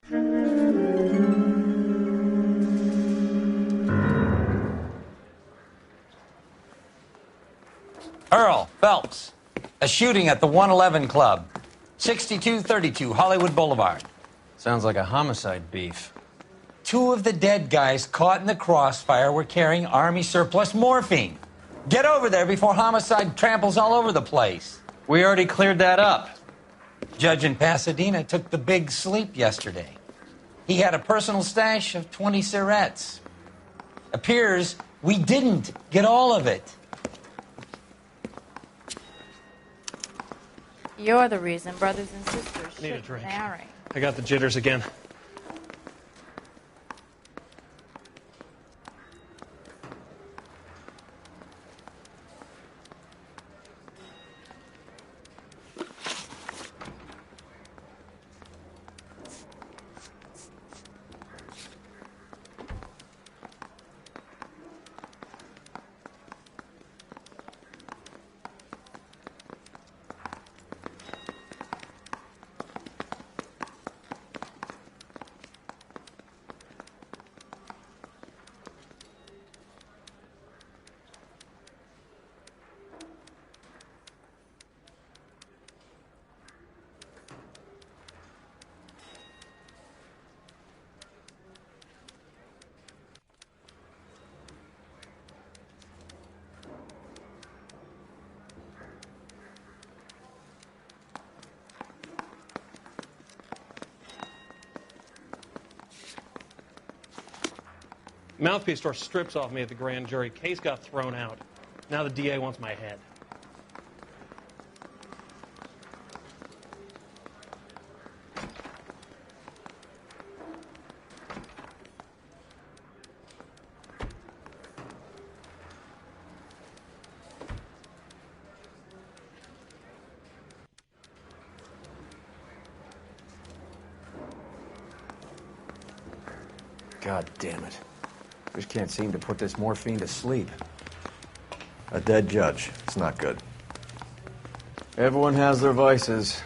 Earl Phelps, a shooting at the 111 Club, 6232 Hollywood Boulevard. Sounds like a homicide beef. Two of the dead guys caught in the crossfire were carrying Army surplus morphine. Get over there before homicide tramples all over the place. We already cleared that up. Judge in Pasadena took the big sleep yesterday. He had a personal stash of 20 cigarettes. Appears we didn't get all of it. You're the reason brothers and sisters Need a should drink. marry. I got the jitters again. Mouthpiece store strips off me at the grand jury. Case got thrown out. Now the DA wants my head. God damn it. Just can't seem to put this morphine to sleep. A dead judge. It's not good. Everyone has their vices.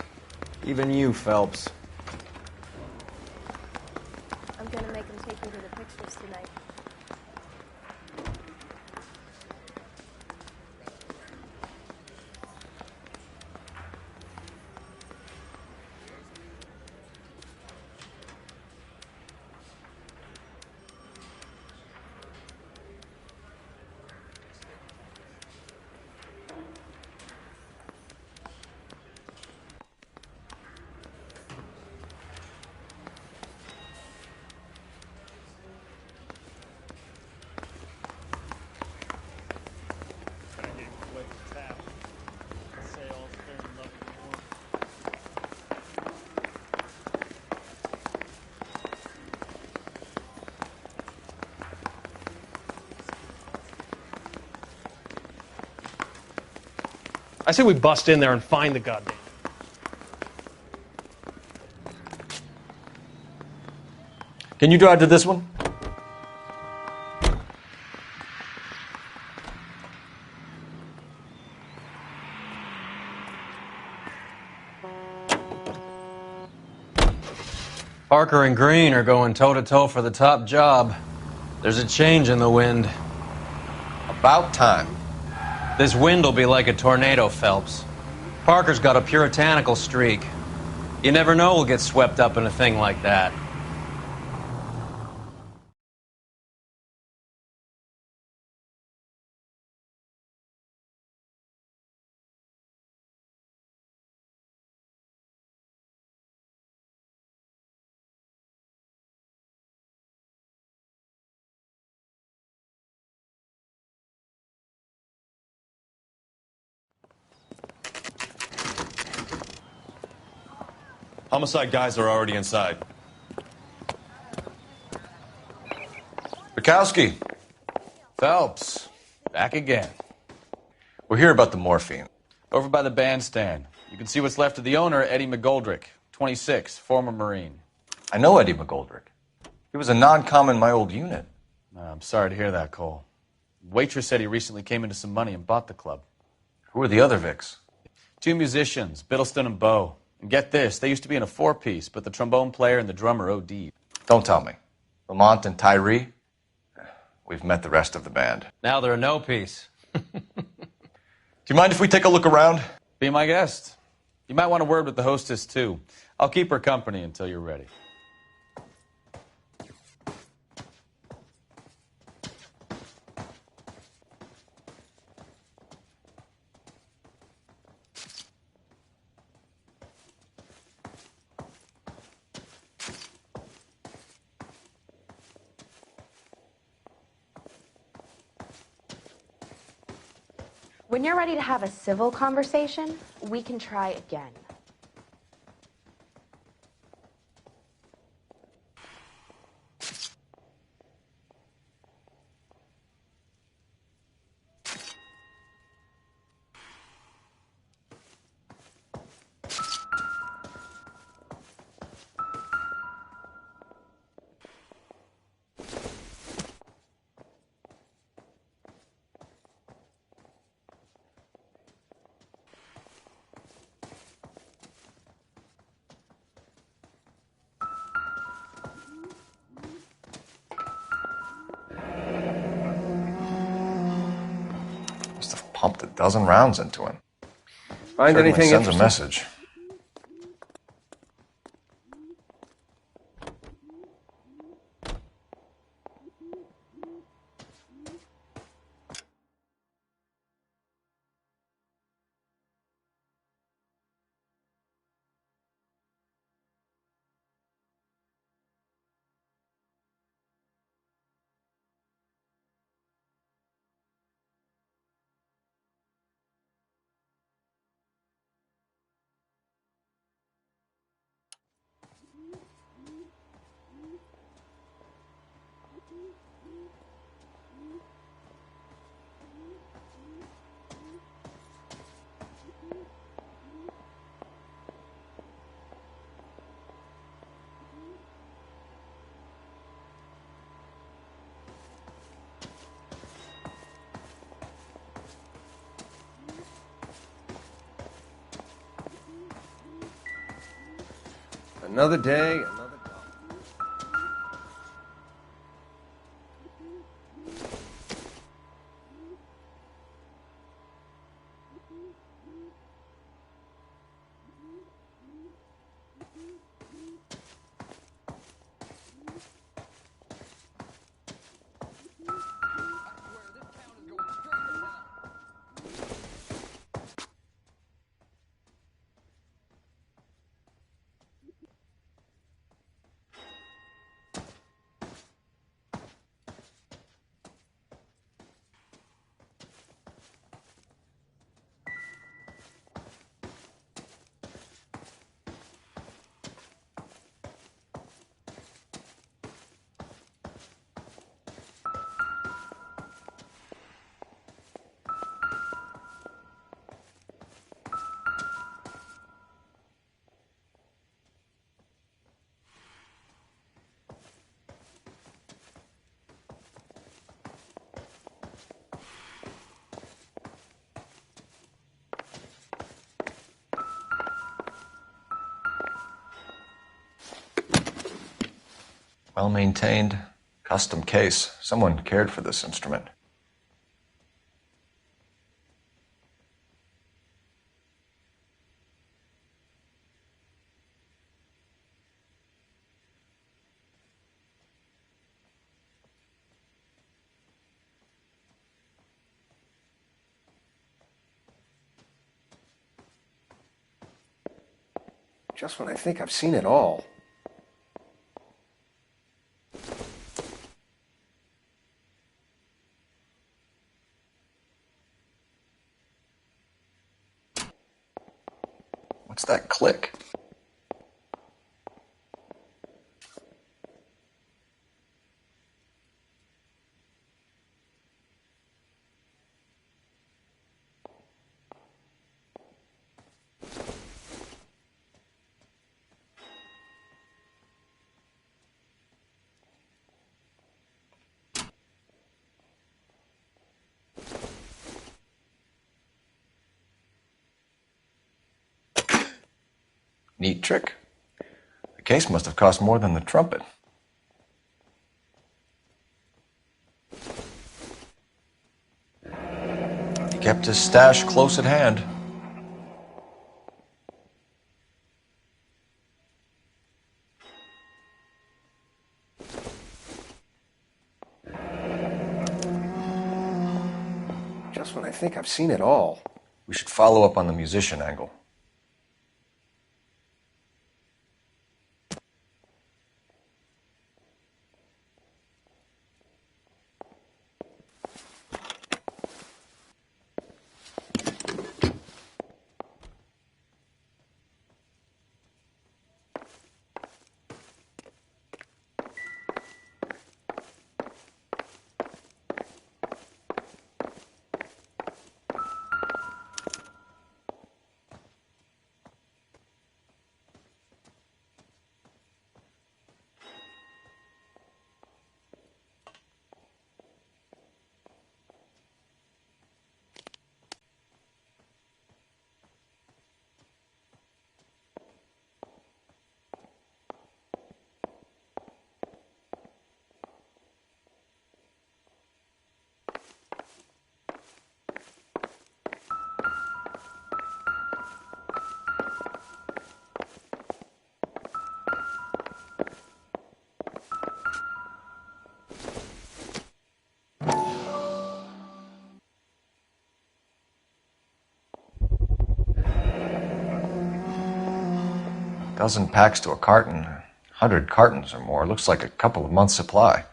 Even you, Phelps. I'm gonna make him take me to the pictures tonight. I say we bust in there and find the goddamn. Can you drive to this one? Parker and Green are going toe-to-toe for the top job. There's a change in the wind. About time. This wind will be like a tornado, Phelps. Parker's got a puritanical streak. You never know we'll get swept up in a thing like that. Homicide guys are already inside. Bukowski. Phelps. Back again. We're here about the morphine. Over by the bandstand. You can see what's left of the owner, Eddie McGoldrick, 26, former Marine. I know Eddie McGoldrick. He was a non-com in my old unit. I'm sorry to hear that, Cole. Waitress said he recently came into some money and bought the club. Who are the other Vics? Two musicians, Biddleston and Bowe. And get this, they used to be in a four-piece, but the trombone player and the drummer OD'd. Don't tell me. Lamont and Tyree? We've met the rest of the band. Now they're a no-piece. Do you mind if we take a look around? Be my guest. You might want a word with the hostess, too. I'll keep her company until you're ready. When you're ready to have a civil conversation, we can try again. Must have pumped a dozen rounds into him. Find Certainly anything sends interesting? a message. Another day, another dollar. Well-maintained, custom case. Someone cared for this instrument. Just when I think I've seen it all. What's that click? Neat trick. The case must have cost more than the trumpet. He kept his stash close at hand. Just when I think I've seen it all. We should follow up on the musician angle. Dozen packs to a carton, 100 cartons or more. Looks like a couple of months' supply.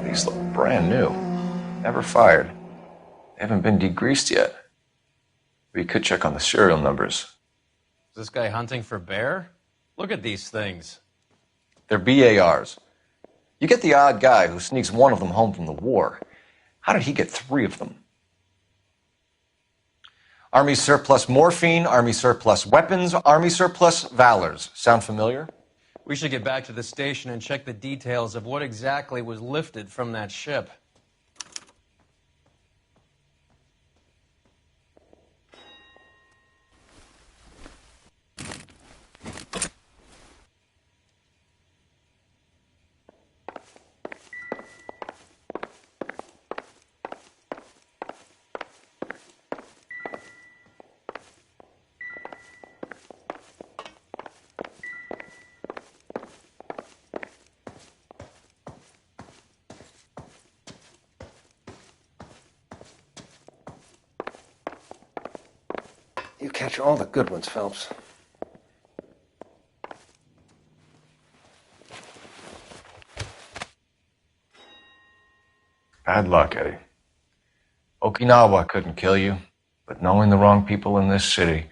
These look brand new. Never fired. They haven't been degreased yet. We could check on the serial numbers. Is this guy hunting for bear? Look at these things. They're BARs. You get the odd guy who sneaks one of them home from the war. How did he get 3 of them? Army surplus morphine, Army surplus weapons, Army surplus valors. Sound familiar? We should get back to the station and check the details of what exactly was lifted from that ship. You catch all the good ones, Phelps. Bad luck, Eddie. Okinawa couldn't kill you, but knowing the wrong people in this city.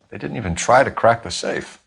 They didn't even try to crack the safe.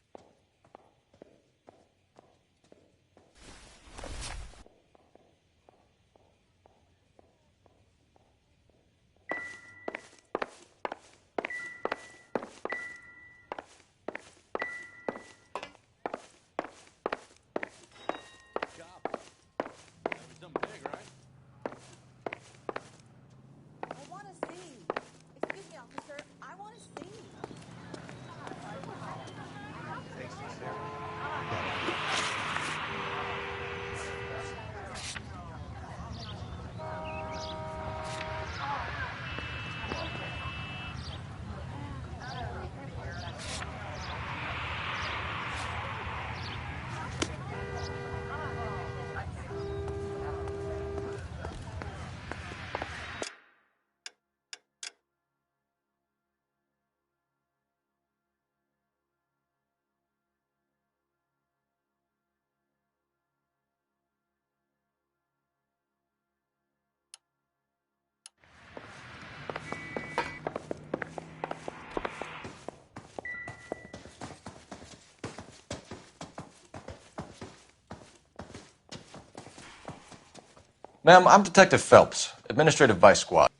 Ma'am, I'm Detective Phelps, Administrative Vice Squad.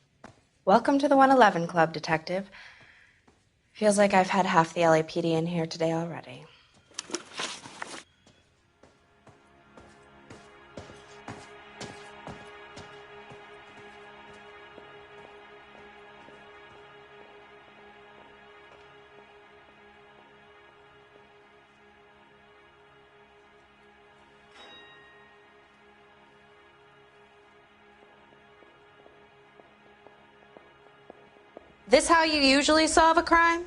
Welcome to the 111 Club, Detective. Feels like I've had half the LAPD in here today already. This how you usually solve a crime?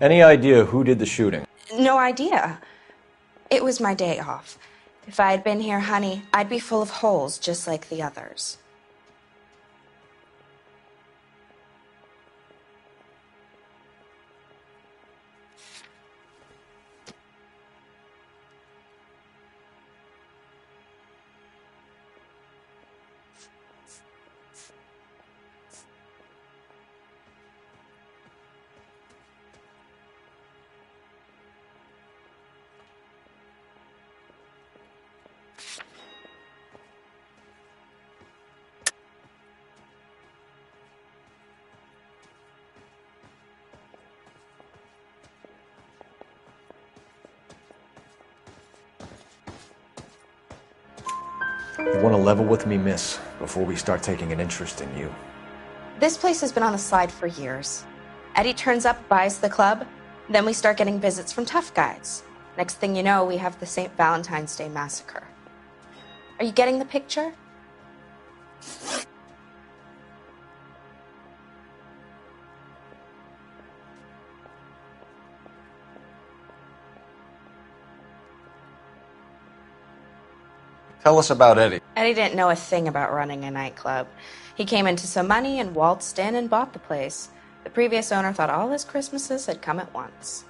Any idea who did the shooting? No idea. It was my day off. If I had been here, honey, I'd be full of holes just like the others. You want to level with me, miss, before we start taking an interest in you. This place has been on the slide for years. Eddie turns up, buys the club, then we start getting visits from tough guys. Next thing you know, we have the St. Valentine's Day massacre. Are you getting the picture? Tell us about Eddie. Eddie didn't know a thing about running a nightclub. He came into some money and waltzed in and bought the place. The previous owner thought all his Christmases had come at once.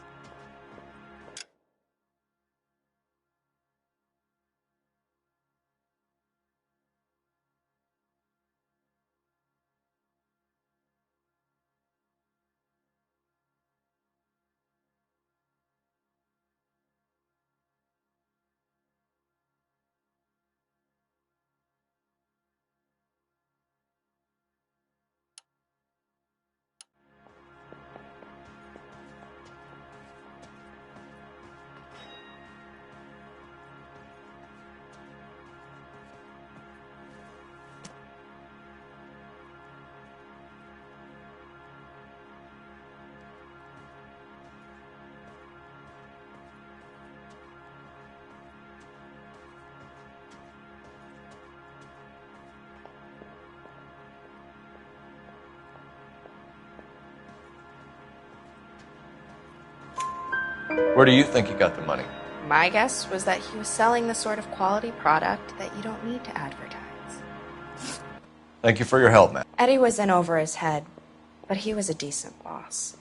Where do you think he got the money? My guess was that he was selling the sort of quality product that you don't need to advertise. Thank you for your help, man. Eddie was in over his head, but he was a decent boss.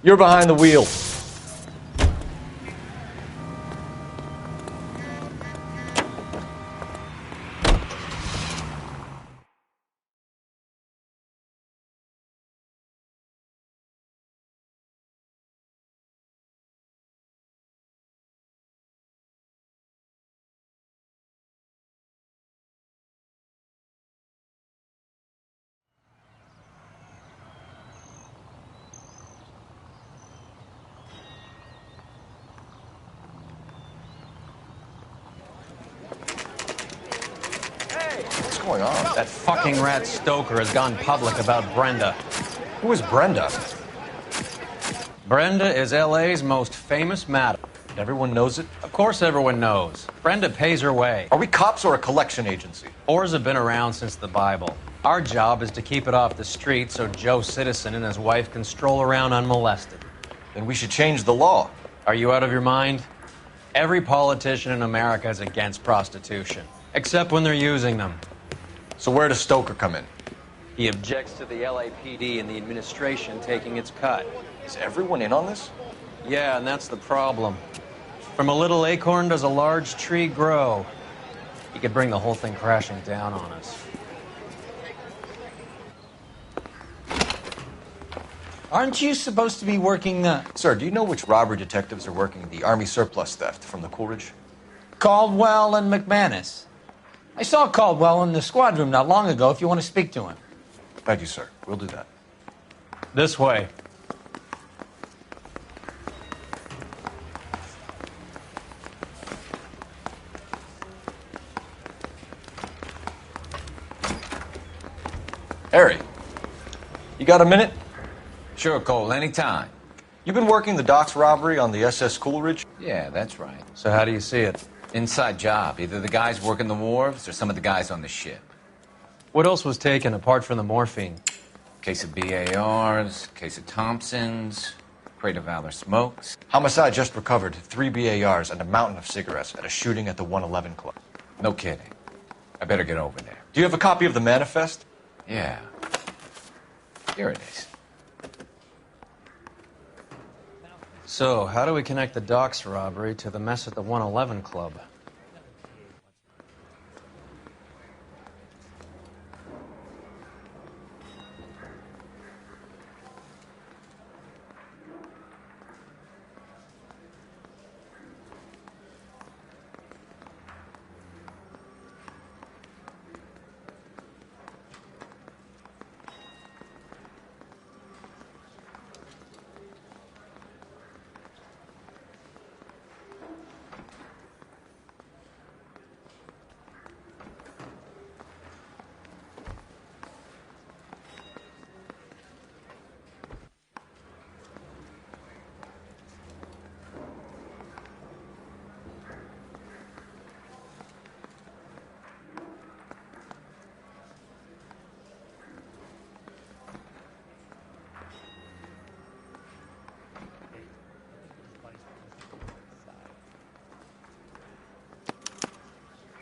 You're behind the wheel. What's going on? That fucking rat Stoker has gone public about Brenda. Who is Brenda? Brenda is LA's most famous madam. Everyone knows it? Of course everyone knows. Brenda pays her way. Are we cops or a collection agency? Whores have been around since the Bible. Our job is to keep it off the street so Joe Citizen and his wife can stroll around unmolested. Then we should change the law. Are you out of your mind? Every politician in America is against prostitution, except when they're using them. So where does Stoker come in? He objects to the LAPD and the administration taking its cut. Is everyone in on this? Yeah, and that's the problem. From a little acorn does a large tree grow. He could bring the whole thing crashing down on us. Aren't you supposed to be working the... Sir, do you know which robbery detectives are working the Army surplus theft from the Coolidge? Caldwell and McManus. I saw Caldwell in the squad room not long ago if you want to speak to him. Thank you, sir. We'll do that. This way. Harry, you got a minute? Sure, Cole, anytime. You've been working the docks robbery on the SS Coolidge? Yeah, that's right. So how do you see it? Inside job. Either the guys working the wharves or some of the guys on the ship. What else was taken apart from the morphine? Case of BARs, case of Thompsons, crate of Valor smokes. Homicide just recovered 3 BARs and a mountain of cigarettes at a shooting at the 111 Club. No kidding. I better get over there. Do you have a copy of the manifest? Yeah. Here it is. So, how do we connect the docks robbery to the mess at the 111 Club?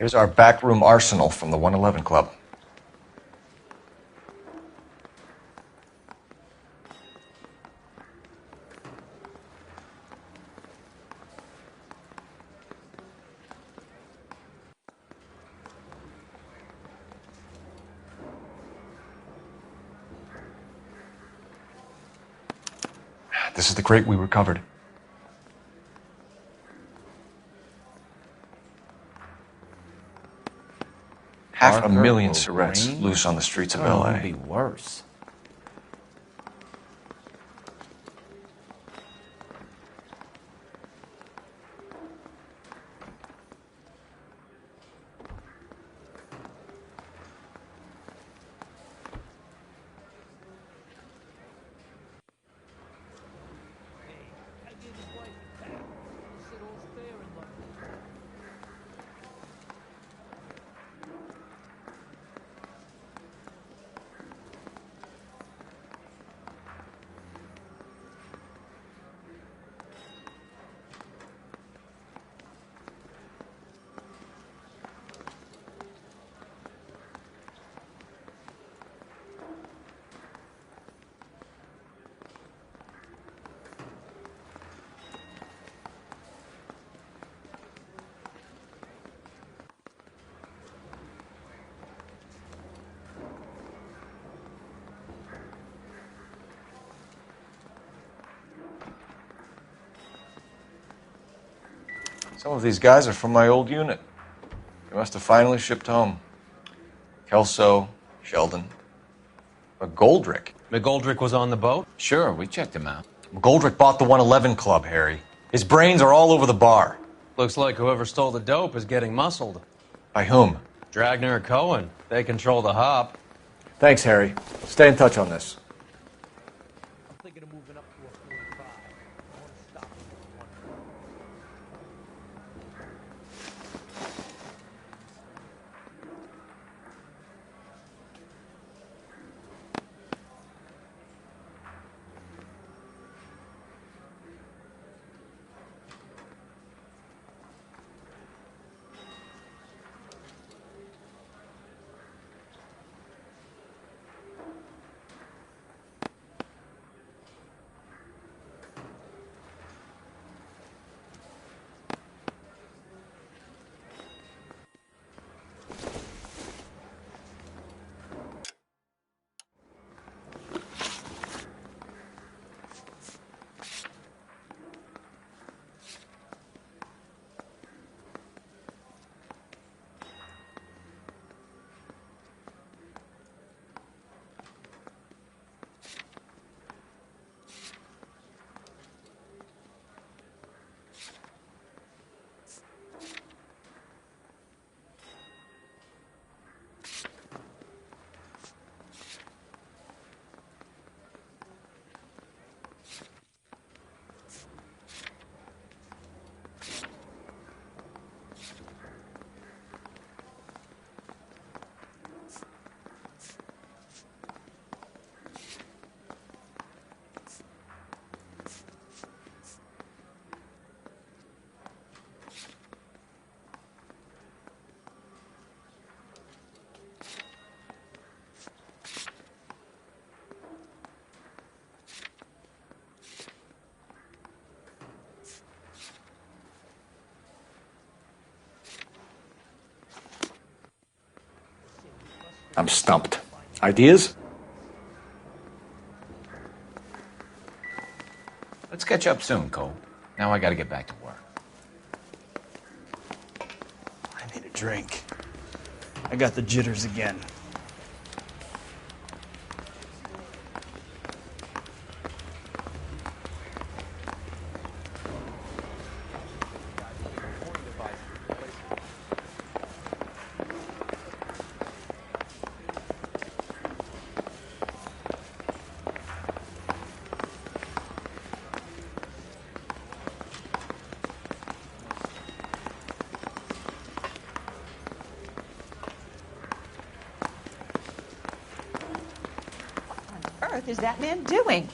Here's our backroom arsenal from the 111 Club. This is the crate we recovered. Half a million cigarettes loose on the streets of LA. It would be worse. Some of these guys are from my old unit. They must have finally shipped home. Kelso, Sheldon, McGoldrick. McGoldrick was on the boat? Sure, we checked him out. McGoldrick bought the 111 Club, Harry. His brains are all over the bar. Looks like whoever stole the dope is getting muscled. By whom? Dragner or Cohen. They control the hop. Thanks, Harry. Stay in touch on this. I'm thinking of moving up to a 45. I want to stop at 1. I'm stumped. Ideas? Let's catch up soon, Cole. Now I gotta get back to work. I need a drink. I got the jitters again. Earth is that man doing?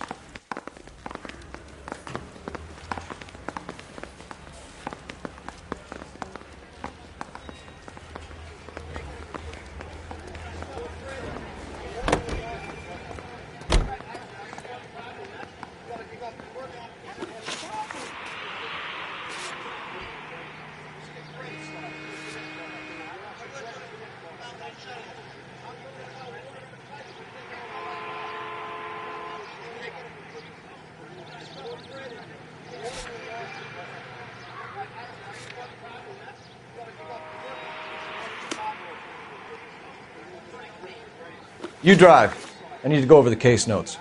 You drive. I need to go over the case notes.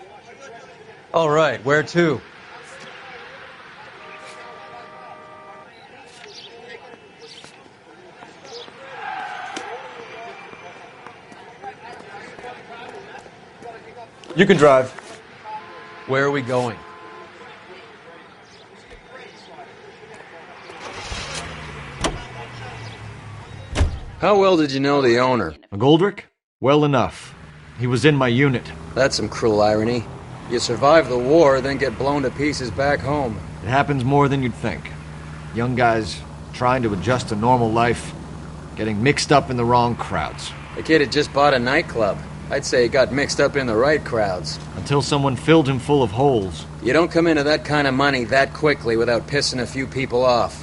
All right, where to? You can drive. Where are we going? How well did you know the owner? McGoldrick? Well enough. He was in my unit. That's some cruel irony. You survive the war, then get blown to pieces back home. It happens more than you'd think. Young guys trying to adjust to normal life, getting mixed up in the wrong crowds. The kid had just bought a nightclub. I'd say he got mixed up in the right crowds. Until someone filled him full of holes. You don't come into that kind of money that quickly without pissing a few people off.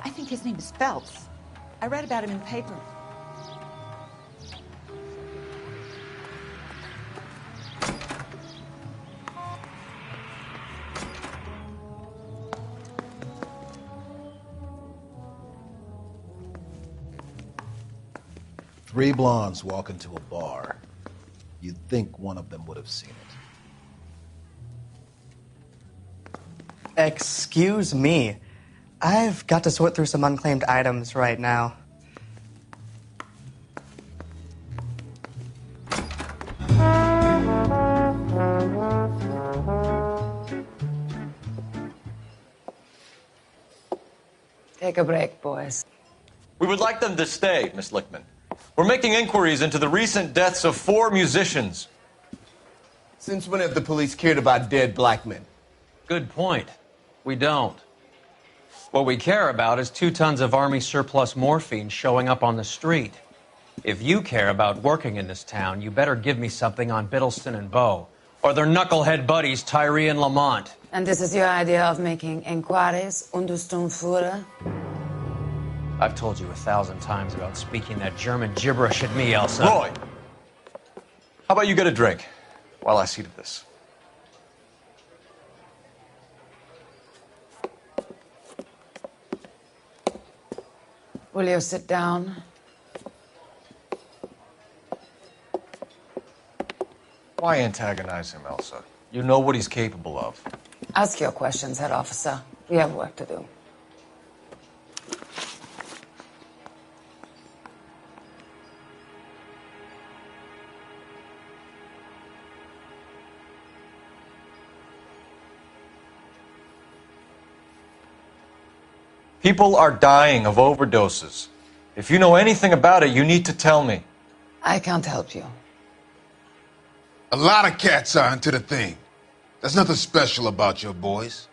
I think his name is Phelps. I read about him in the paper. Three blondes walk into a bar. You'd think one of them would have seen it. Excuse me. I've got to sort through some unclaimed items right now. Take a break, boys. We would like them to stay, Miss Lickman. We're making inquiries into the recent deaths of 4 musicians. Since when have the police cared about dead black men? Good point. We don't. What we care about is 2 tons of Army surplus morphine showing up on the street. If you care about working in this town, you better give me something on Biddleston and Bow, or their knucklehead buddies Tyree and Lamont. And this is your idea of making inquiries under Sturmführer? I've told you 1,000 times about speaking that German gibberish at me, Elsa. Roy! How about you get a drink while I see to this? Will you sit down? Why antagonize him, Elsa? You know what he's capable of. Ask your questions, head officer. We have work to do. People are dying of overdoses. If you know anything about it, you need to tell me. I can't help you. A lot of cats are into the thing. There's nothing special about your boys.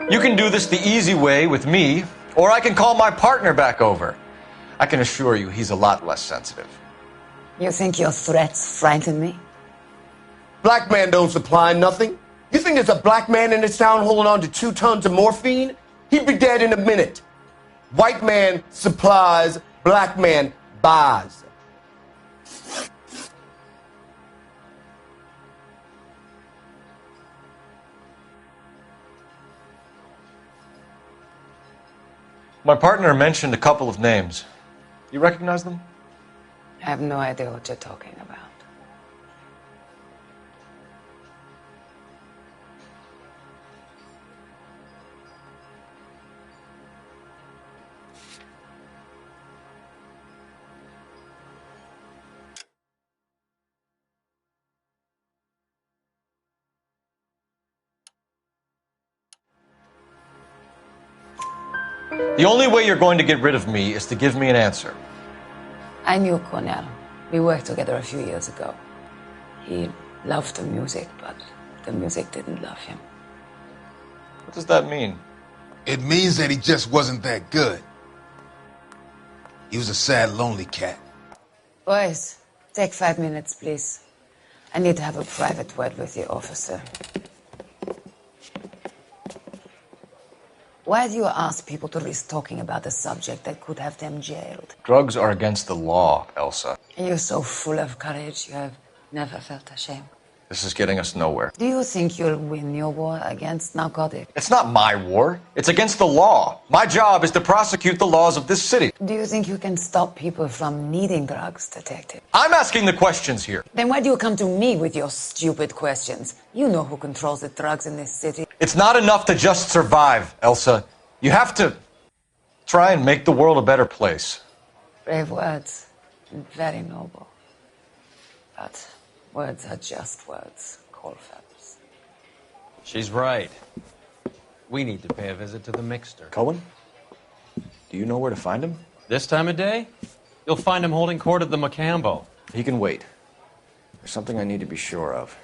You can do this the easy way with me, or I can call my partner back over. I can assure you he's a lot less sensitive. You think your threats frighten me? Black man don't supply nothing. You think there's a black man in this town holding on to 2 tons of morphine? He'd be dead in a minute. White man supplies, black man buys. My partner mentioned a couple of names. You recognize them? I have no idea what you're talking about. The only way you're going to get rid of me is to give me an answer. I knew Cornell. We worked together a few years ago. He loved the music, but the music didn't love him. What does that mean? It means that he just wasn't that good. He was a sad, lonely cat. Boys, take 5 minutes, please. I need to have a private word with the officer. Why do you ask people to risk talking about a subject that could have them jailed? Drugs are against the law, Elsa. You're so full of courage, you have never felt ashamed. This is getting us nowhere. Do you think you'll win your war against narcotics? It's not my war. It's against the law. My job is to prosecute the laws of this city. Do you think you can stop people from needing drugs, detective? I'm asking the questions here. Then why do you come to me with your stupid questions? You know who controls the drugs in this city. It's not enough to just survive, Elsa. You have to try and make the world a better place. Brave words, and very noble. But words are just words, Cole Phelps. She's right. We need to pay a visit to the Mixter. Cohen? Do you know where to find him? This time of day? You'll find him holding court at the Macambo. He can wait. There's something I need to be sure of.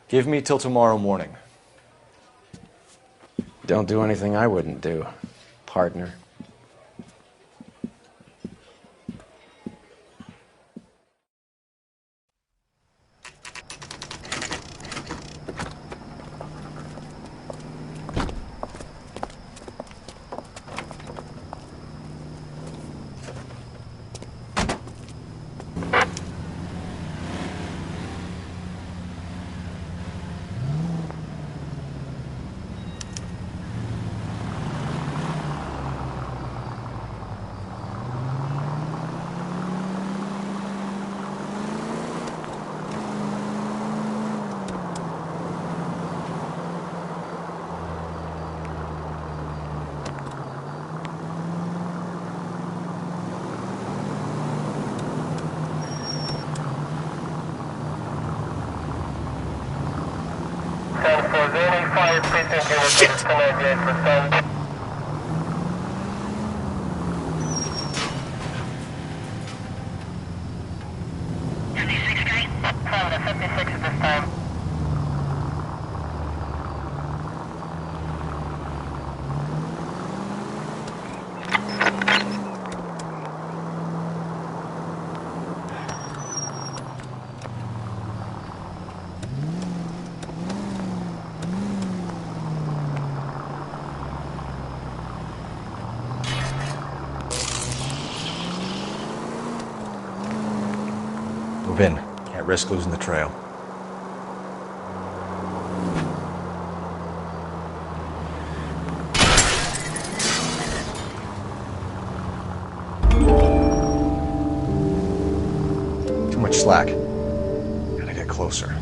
Give me till tomorrow morning. Don't do anything I wouldn't do, partner. Move in. Can't risk losing the trail. Too much slack. Gotta get closer.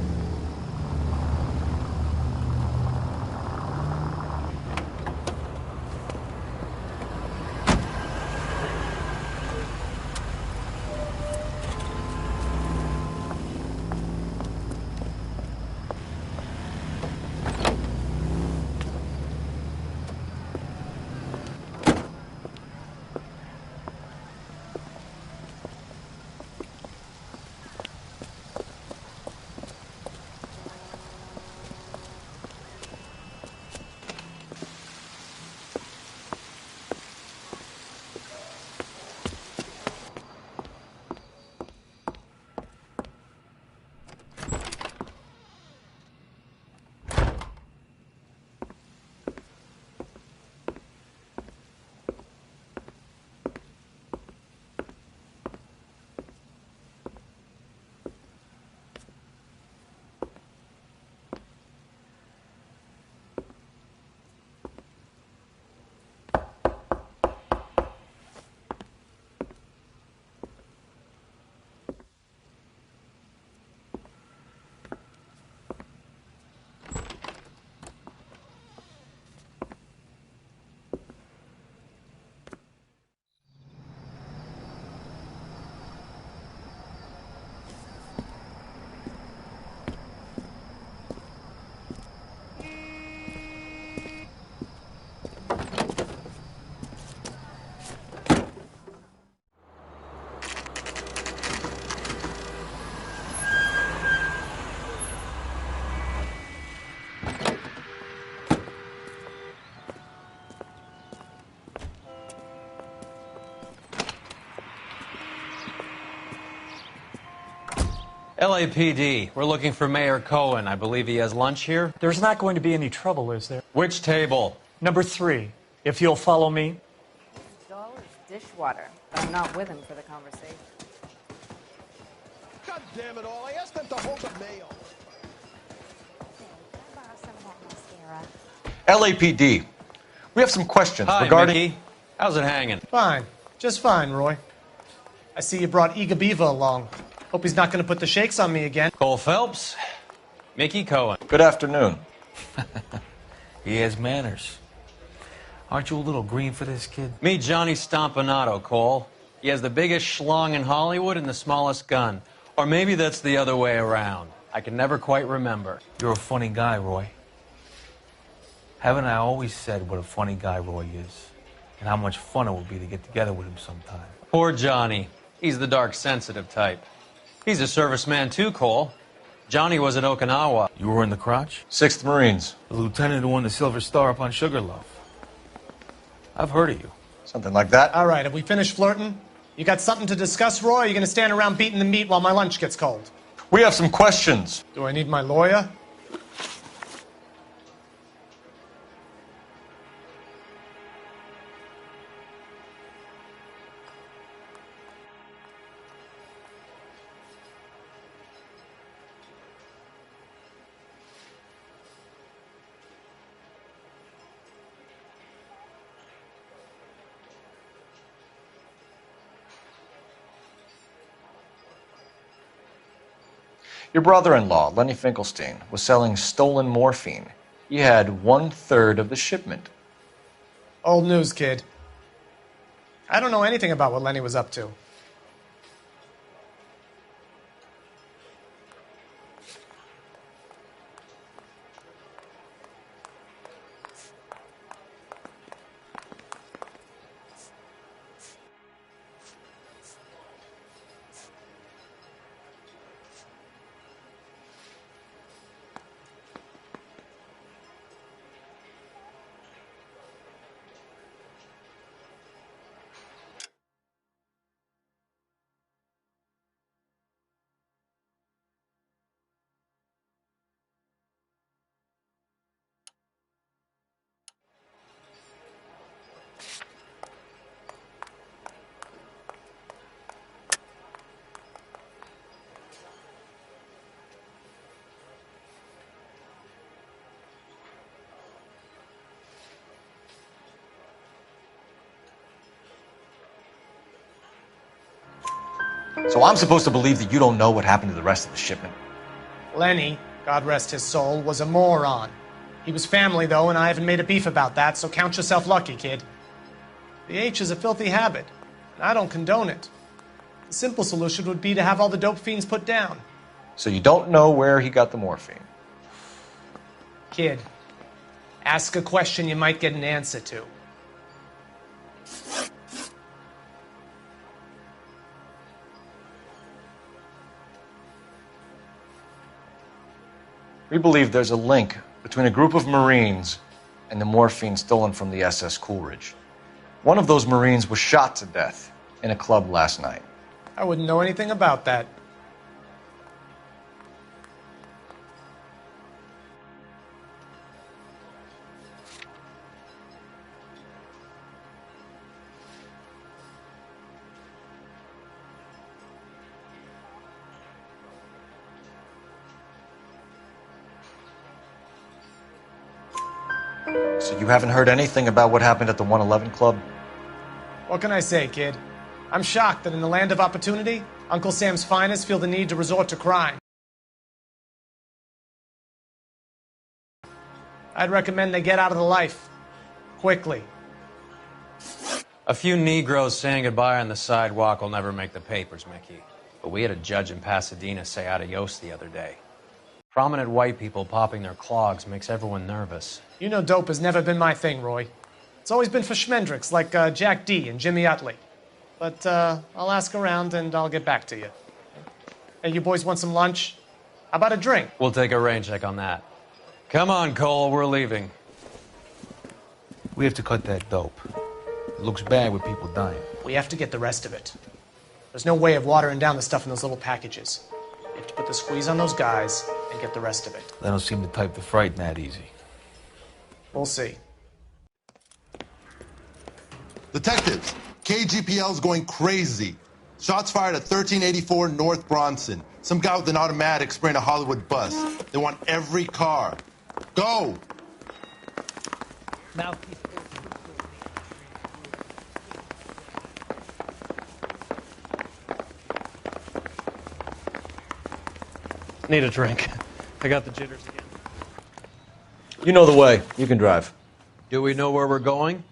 LAPD, we're looking for Mayor Cohen. I believe he has lunch here. There's not going to be any trouble, is there? Which table? Number 3, if you'll follow me. Dull as dishwater, but I'm not with him for the conversation. God damn it all, I asked them to hold the mail. LAPD, we have some questions Hi, regarding... Mickey. How's it hanging? Fine. Just fine, Roy. I see you brought Iga Beaver along. Hope he's not going to put the shakes on me again. Cole Phelps, Mickey Cohen. Good afternoon. He has manners. Aren't you a little green for this kid? Meet Johnny Stompanato, Cole. He has the biggest schlong in Hollywood and the smallest gun. Or maybe that's the other way around. I can never quite remember. You're a funny guy, Roy. Haven't I always said what a funny guy Roy is? And how much fun it would be to get together with him sometime. Poor Johnny. He's the dark, sensitive type. He's a serviceman too, Cole. Johnny was at Okinawa. You were in the crotch? 6th Marines. The lieutenant who won the Silver Star up on Sugarloaf. I've heard of you. Something like that. All right, have we finished flirting? You got something to discuss, Roy, or are you going to stand around beating the meat while my lunch gets cold? We have some questions. Do I need my lawyer? Your brother-in-law, Lenny Finkelstein, was selling stolen morphine. He had 1/3 of the shipment. Old news, kid. I don't know anything about what Lenny was up to. So I'm supposed to believe that you don't know what happened to the rest of the shipment? Lenny, God rest his soul, was a moron. He was family, though, and I haven't made a beef about that, so count yourself lucky, kid. The H is a filthy habit, and I don't condone it. The simple solution would be to have all the dope fiends put down. So you don't know where he got the morphine? Kid, ask a question you might get an answer to. We believe there's a link between a group of Marines and the morphine stolen from the SS Coolidge. One of those Marines was shot to death in a club last night. I wouldn't know anything about that. So you haven't heard anything about what happened at the 111 Club? What can I say, kid? I'm shocked that in the land of opportunity, Uncle Sam's finest feel the need to resort to crime. I'd recommend they get out of the life. Quickly. A few Negroes saying goodbye on the sidewalk will never make the papers, Mickey. But we had a judge in Pasadena say adios the other day. Prominent white people popping their clogs makes everyone nervous. You know dope has never been my thing, Roy. It's always been for schmendricks like Jack D. and Jimmy Utley. But I'll ask around and I'll get back to you. Hey, you boys want some lunch? How about a drink? We'll take a rain check on that. Come on, Cole, we're leaving. We have to cut that dope. It looks bad with people dying. We have to get the rest of it. There's no way of watering down the stuff in those little packages. You have to put the squeeze on those guys and get the rest of it. They don't seem to type the frighten that easy. We'll see. Detectives, KGPL's going crazy. Shots fired at 1384 North Bronson. Some guy with an automatic spraying a Hollywood bus. They want every car. Go! Mouthpiece. Need a drink. I got the jitters again. You know the way. You can drive. Do we know where we're going?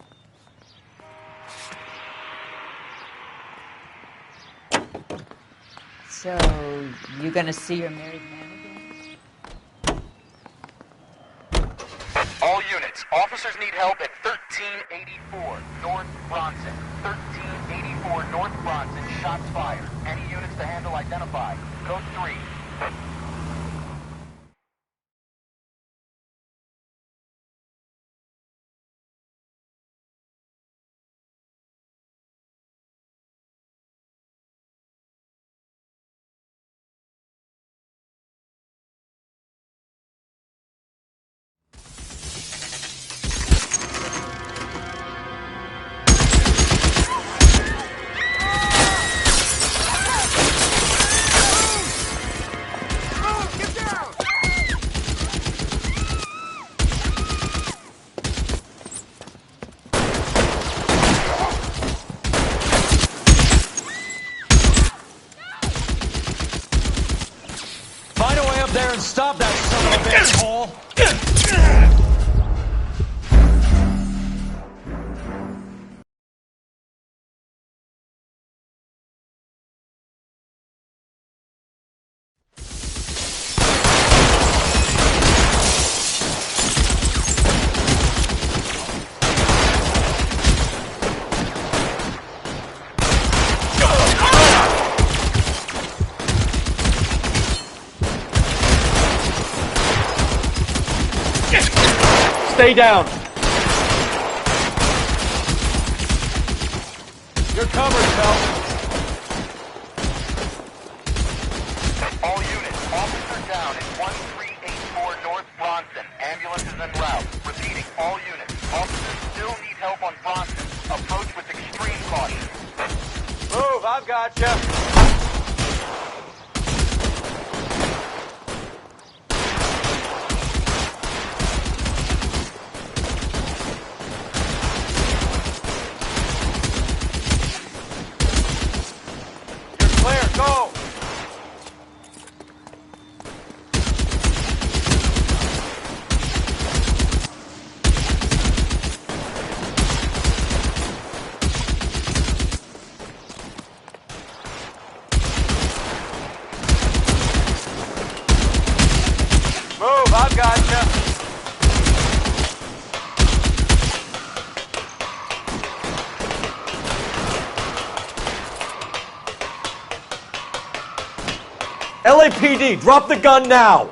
So, you gonna see your married man again? All units, officers need help at 1384 North Bronson. 1384 North Bronson, shots fired. Any units to handle identify. Code 3. Find a way up there and stop that son of a bitch, Paul. Stay down. You're covered, Phelps. All units, officer down at 1384 North Bronson. Ambulance is en route. Repeating, all units, officers still need help on Bronson. Approach with extreme caution. Move, I've got you. Clear, go! Move, I've got you. LAPD, drop the gun now!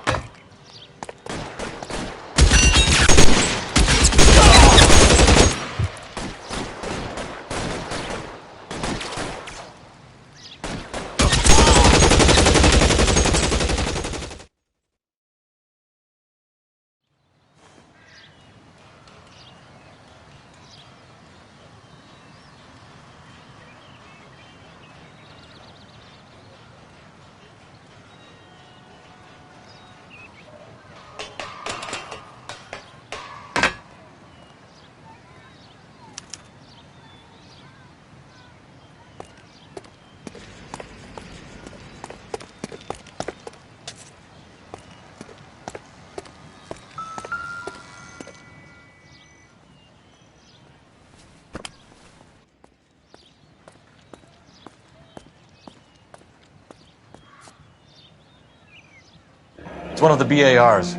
It's one of the BARs.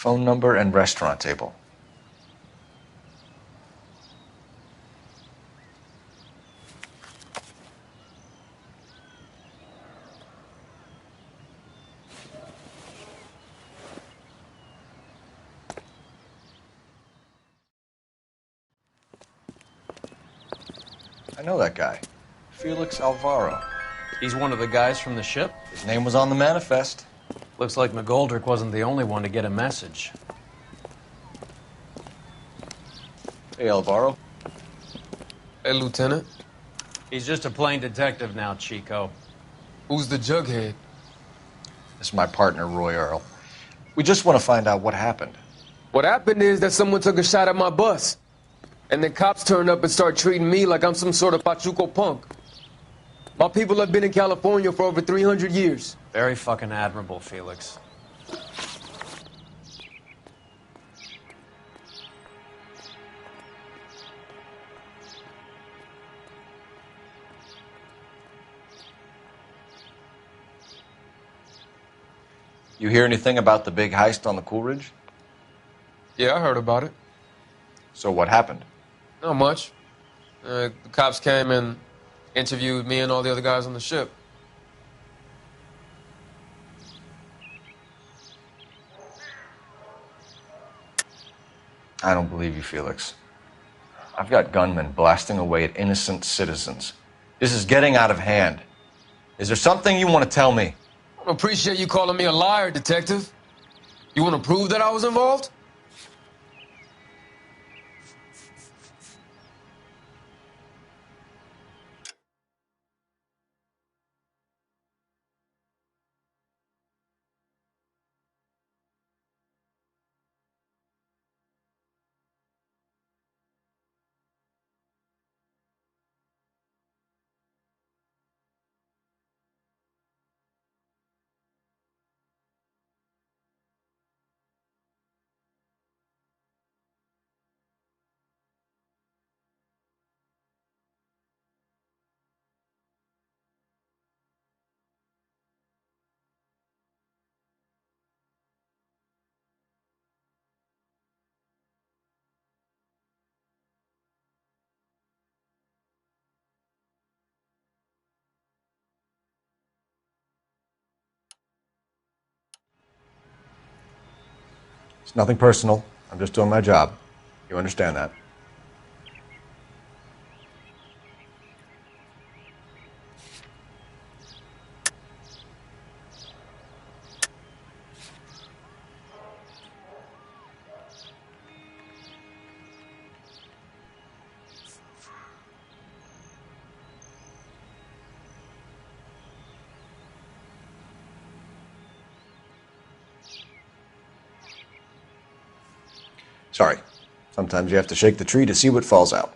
Phone number and restaurant table. I know that guy. Felix Alvaro. He's one of the guys from the ship? His name was on the manifest. Looks like McGoldrick wasn't the only one to get a message. Hey, Alvaro. Hey, Lieutenant. He's just a plain detective now, Chico. Who's the jughead? This is my partner, Roy Earl. We just want to find out what happened. What happened is that someone took a shot at my bus. And then cops turned up and start treating me like I'm some sort of Pachuco punk. My people have been in California for over 300 years. Very fucking admirable, Felix. You hear anything about the big heist on the Coolidge? Yeah, I heard about it. So what happened? Not much. The cops came and interviewed me and all the other guys on the ship. I don't believe you, Felix. I've got gunmen blasting away at innocent citizens. This is getting out of hand. Is there something you want to tell me? I don't appreciate you calling me a liar, Detective. You want to prove that I was involved? It's nothing personal. I'm just doing my job. You understand that? Sorry. Sometimes you have to shake the tree to see what falls out.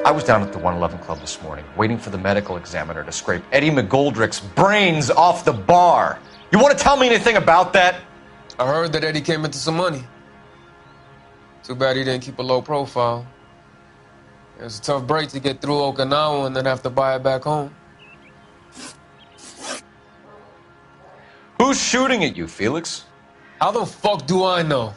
I was down at the 111 Club this morning, waiting for the medical examiner to scrape Eddie McGoldrick's brains off the bar. You want to tell me anything about that? I heard that Eddie came into some money. Too bad he didn't keep a low profile. It was a tough break to get through Okinawa and then have to buy it back home. Who's shooting at you, Felix? How the fuck do I know?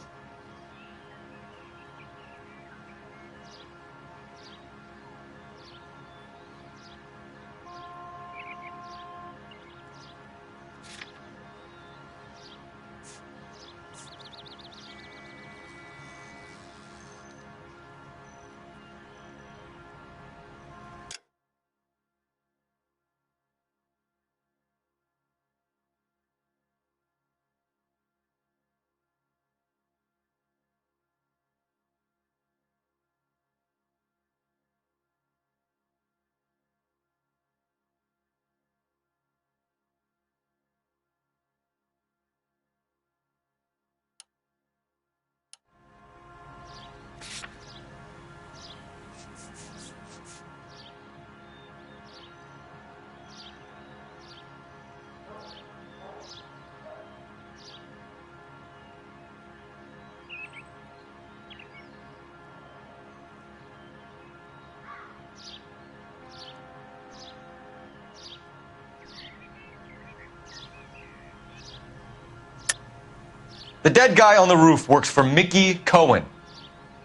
The dead guy on the roof works for Mickey Cohen.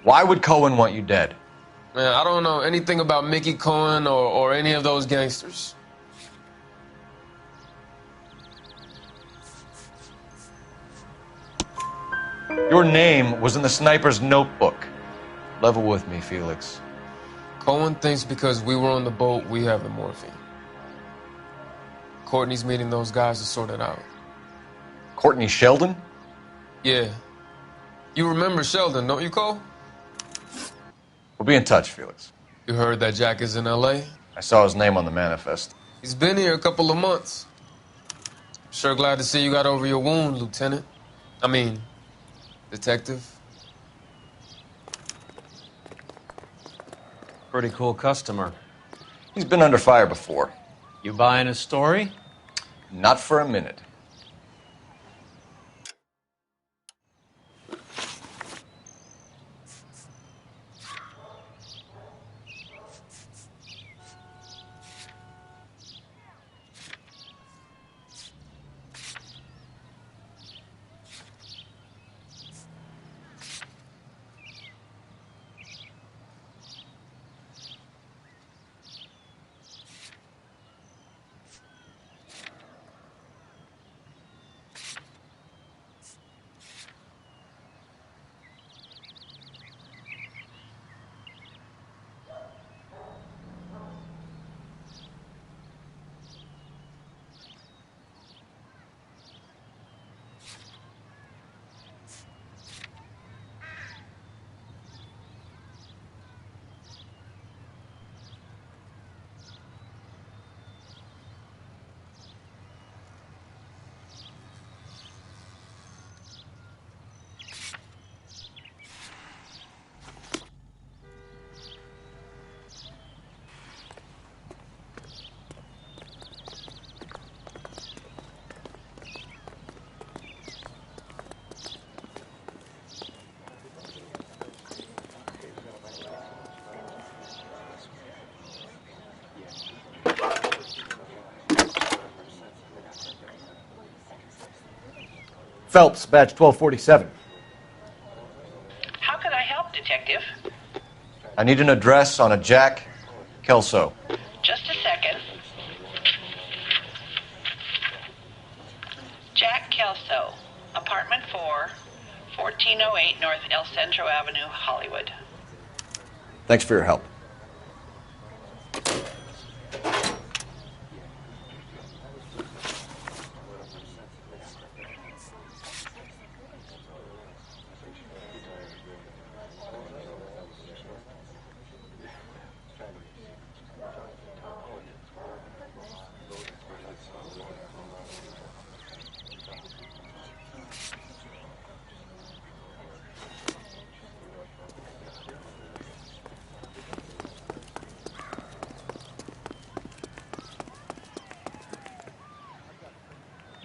Why would Cohen want you dead? Man, I don't know anything about Mickey Cohen or any of those gangsters. Your name was in the sniper's notebook. Level with me, Felix. Cohen thinks because we were on the boat, we have the morphine. Courtney's meeting those guys to sort it out. Courtney Sheldon? Yeah. You remember Sheldon, don't you, Cole? We'll be in touch, Felix. You heard that Jack is in L.A.? I saw his name on the manifest. He's been here a couple of months. Sure glad to see you got over your wound, Lieutenant. I mean, Detective. Pretty cool customer. He's been under fire before. You buying his story? Not for a minute. Phelps, badge 1247. How can I help, Detective? I need an address on a Jack Kelso. Just a second. Jack Kelso, apartment 4, 1408 North El Centro Avenue, Hollywood. Thanks for your help.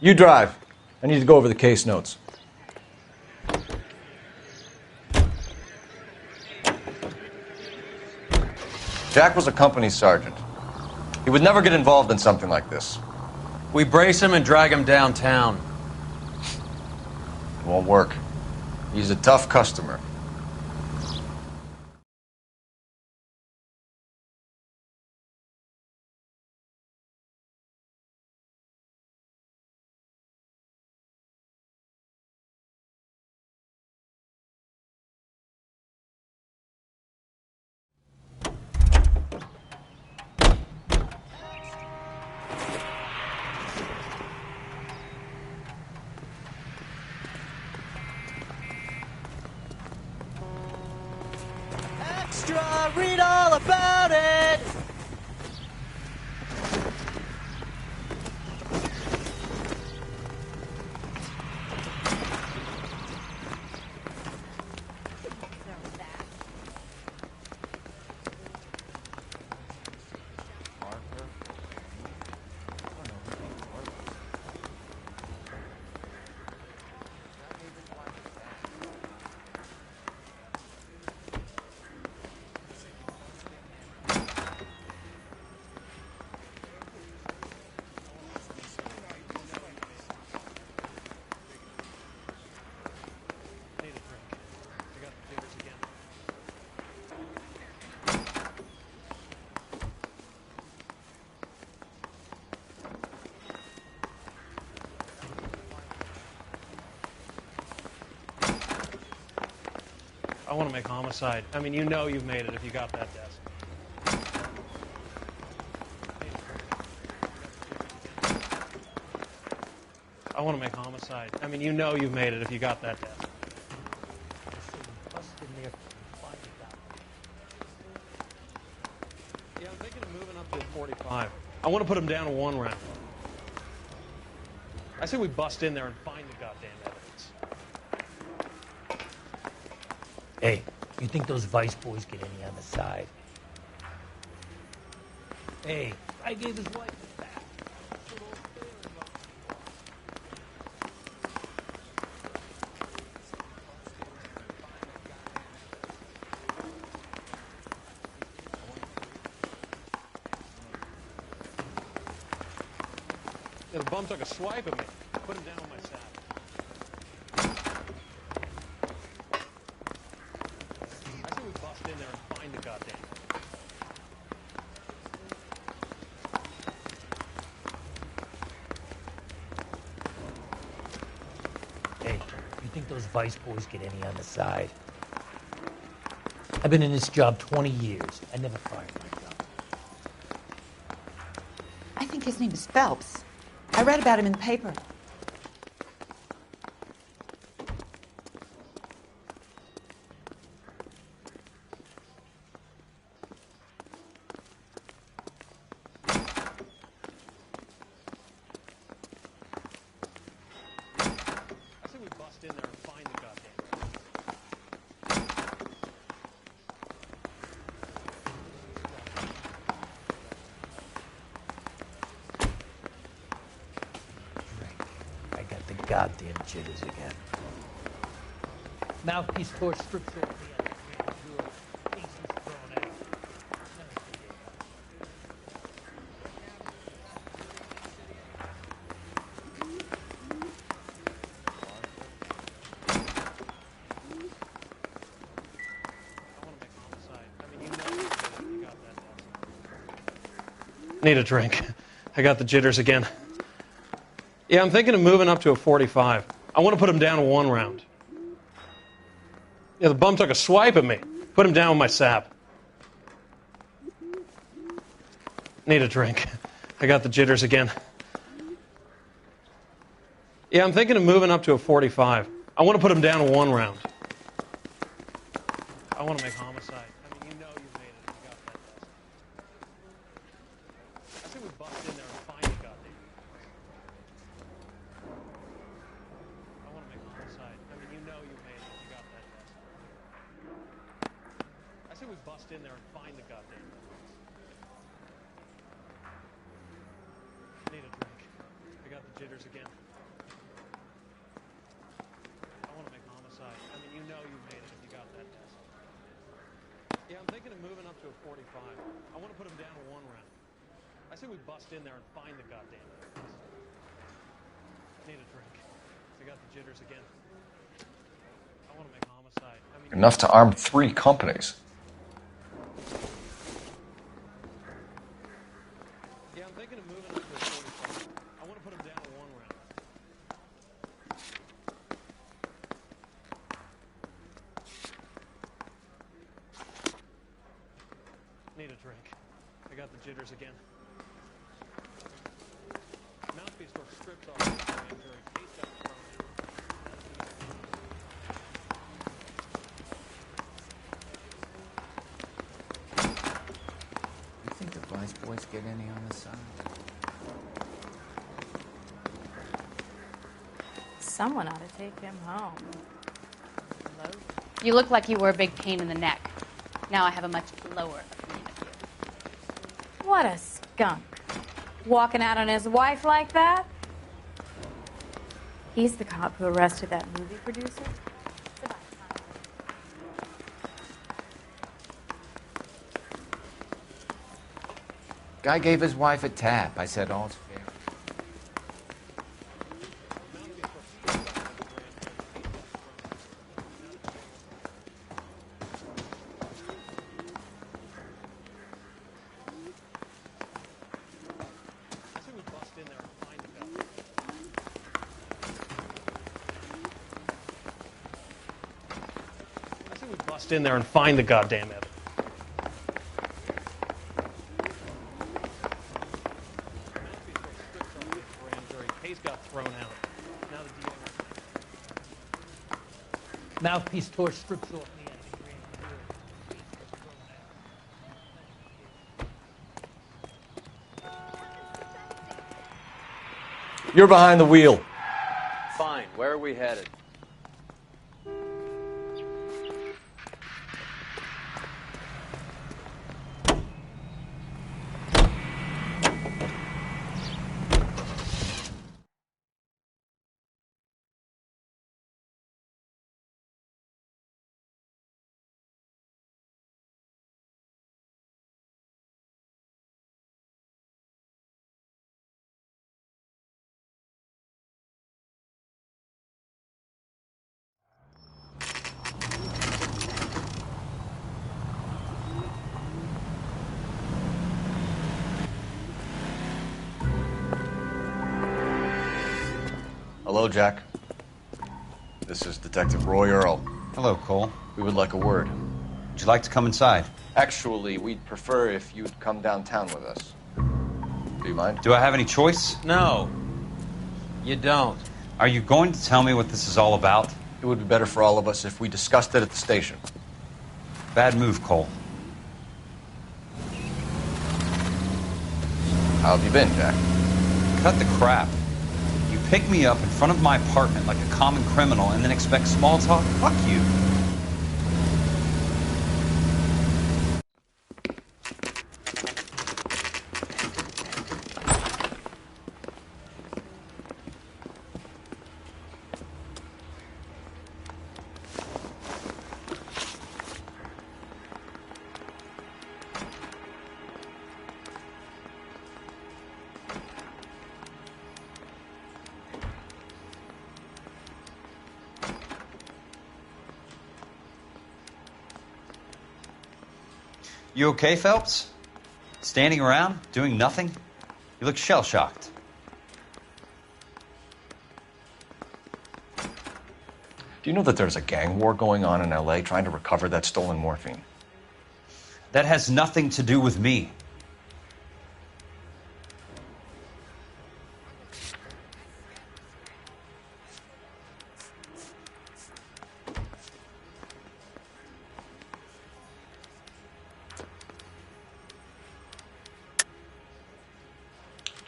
You drive. I need to go over the case notes. Jack was a company sergeant. He would never get involved in something like this. We brace him and drag him downtown. It won't work. He's a tough customer. Extra, read all about it! want to make homicide. I mean, you know you've made it if you got that desk. I want to make homicide. I mean, you know you've made it if you got that desk. Yeah, I'm thinking of moving up to a 45. I want to put him down to 1 round. I say we bust in there and find the goddamn evidence. Hey, you think those Vice boys get any on the side? Hey, I gave his wife a bath. Yeah, the bum took a swipe at me. Put him down on my saddle. I say we bust in there and find the goddamn. Hey, you think those Vice boys get any on the side? I've been in this job 20 years. I never fired my gun. I think his name is Phelps. I read about him in the paper. I say we bust in there and find the goddamn. I got the goddamn jitters again. Mouthpiece tore strips over the other hand. Aces thrown out. Need a drink. I got the jitters again. Yeah, I'm thinking of moving up to a 45. I want to put him down to 1 round. Yeah, the bum took a swipe at me. Put him down with my sap. Need a drink. I got the jitters again. Yeah, I'm thinking of moving up to a 45. I want to put him down to 1 round. I want to make homicide. I mean, you know you've made it if you got that desk. I say we bust in there and find the goddamn. I want to make homicide. I mean, you know you've made it if you got that desk. I say we bust in there and find the goddamn. Need a drink. I got the jitters again. I want to make homicide. I mean, you know you've made it if you got that desk. Yeah, I'm thinking of moving up to a 45. I want to put him down to 1 round. I say we bust in there and find the goddamn evidence. Need a drink. I got the jitters again. I want to make homicide. I mean, Enough to arm 3 companies. yeah, I'm thinking of moving up to a 45. I want to put him down to 1 round. Need a drink. I got the jitters again. Mouthpiece tore strips off the grand jury. Case got thrown You think the Vice boys get any on the side? Someone ought to take him home. You look like you were a big pain in the neck. Now I have a much lower opinion of you. What a skunk. Walking out on his wife like that? He's the cop who arrested that movie producer. Guy gave his wife a tap. I said, all's fair. Bust in there and find the goddamn evidence. Case got thrown out. Now the DA wants Mouthpiece tore strips off me at the grand jury. You're behind the wheel. Fine. Where are we headed? Hello, Jack. This is Detective Roy Earl. Hello, Cole. We would like a word. Would you like to come inside? Actually, we'd prefer if you'd come downtown with us. Do you mind? Do I have any choice? No. You don't. Are you going to tell me what this is all about? It would be better for all of us if we discussed it at the station. Bad move, Cole. How have you been, Jack? Cut the crap. You pick me up in front of my apartment like a common criminal and then expect small talk? Fuck you. You okay, Phelps? Standing around, doing nothing? You look shell-shocked. Do you know that there's a gang war going on in L.A. trying to recover that stolen morphine? That has nothing to do with me.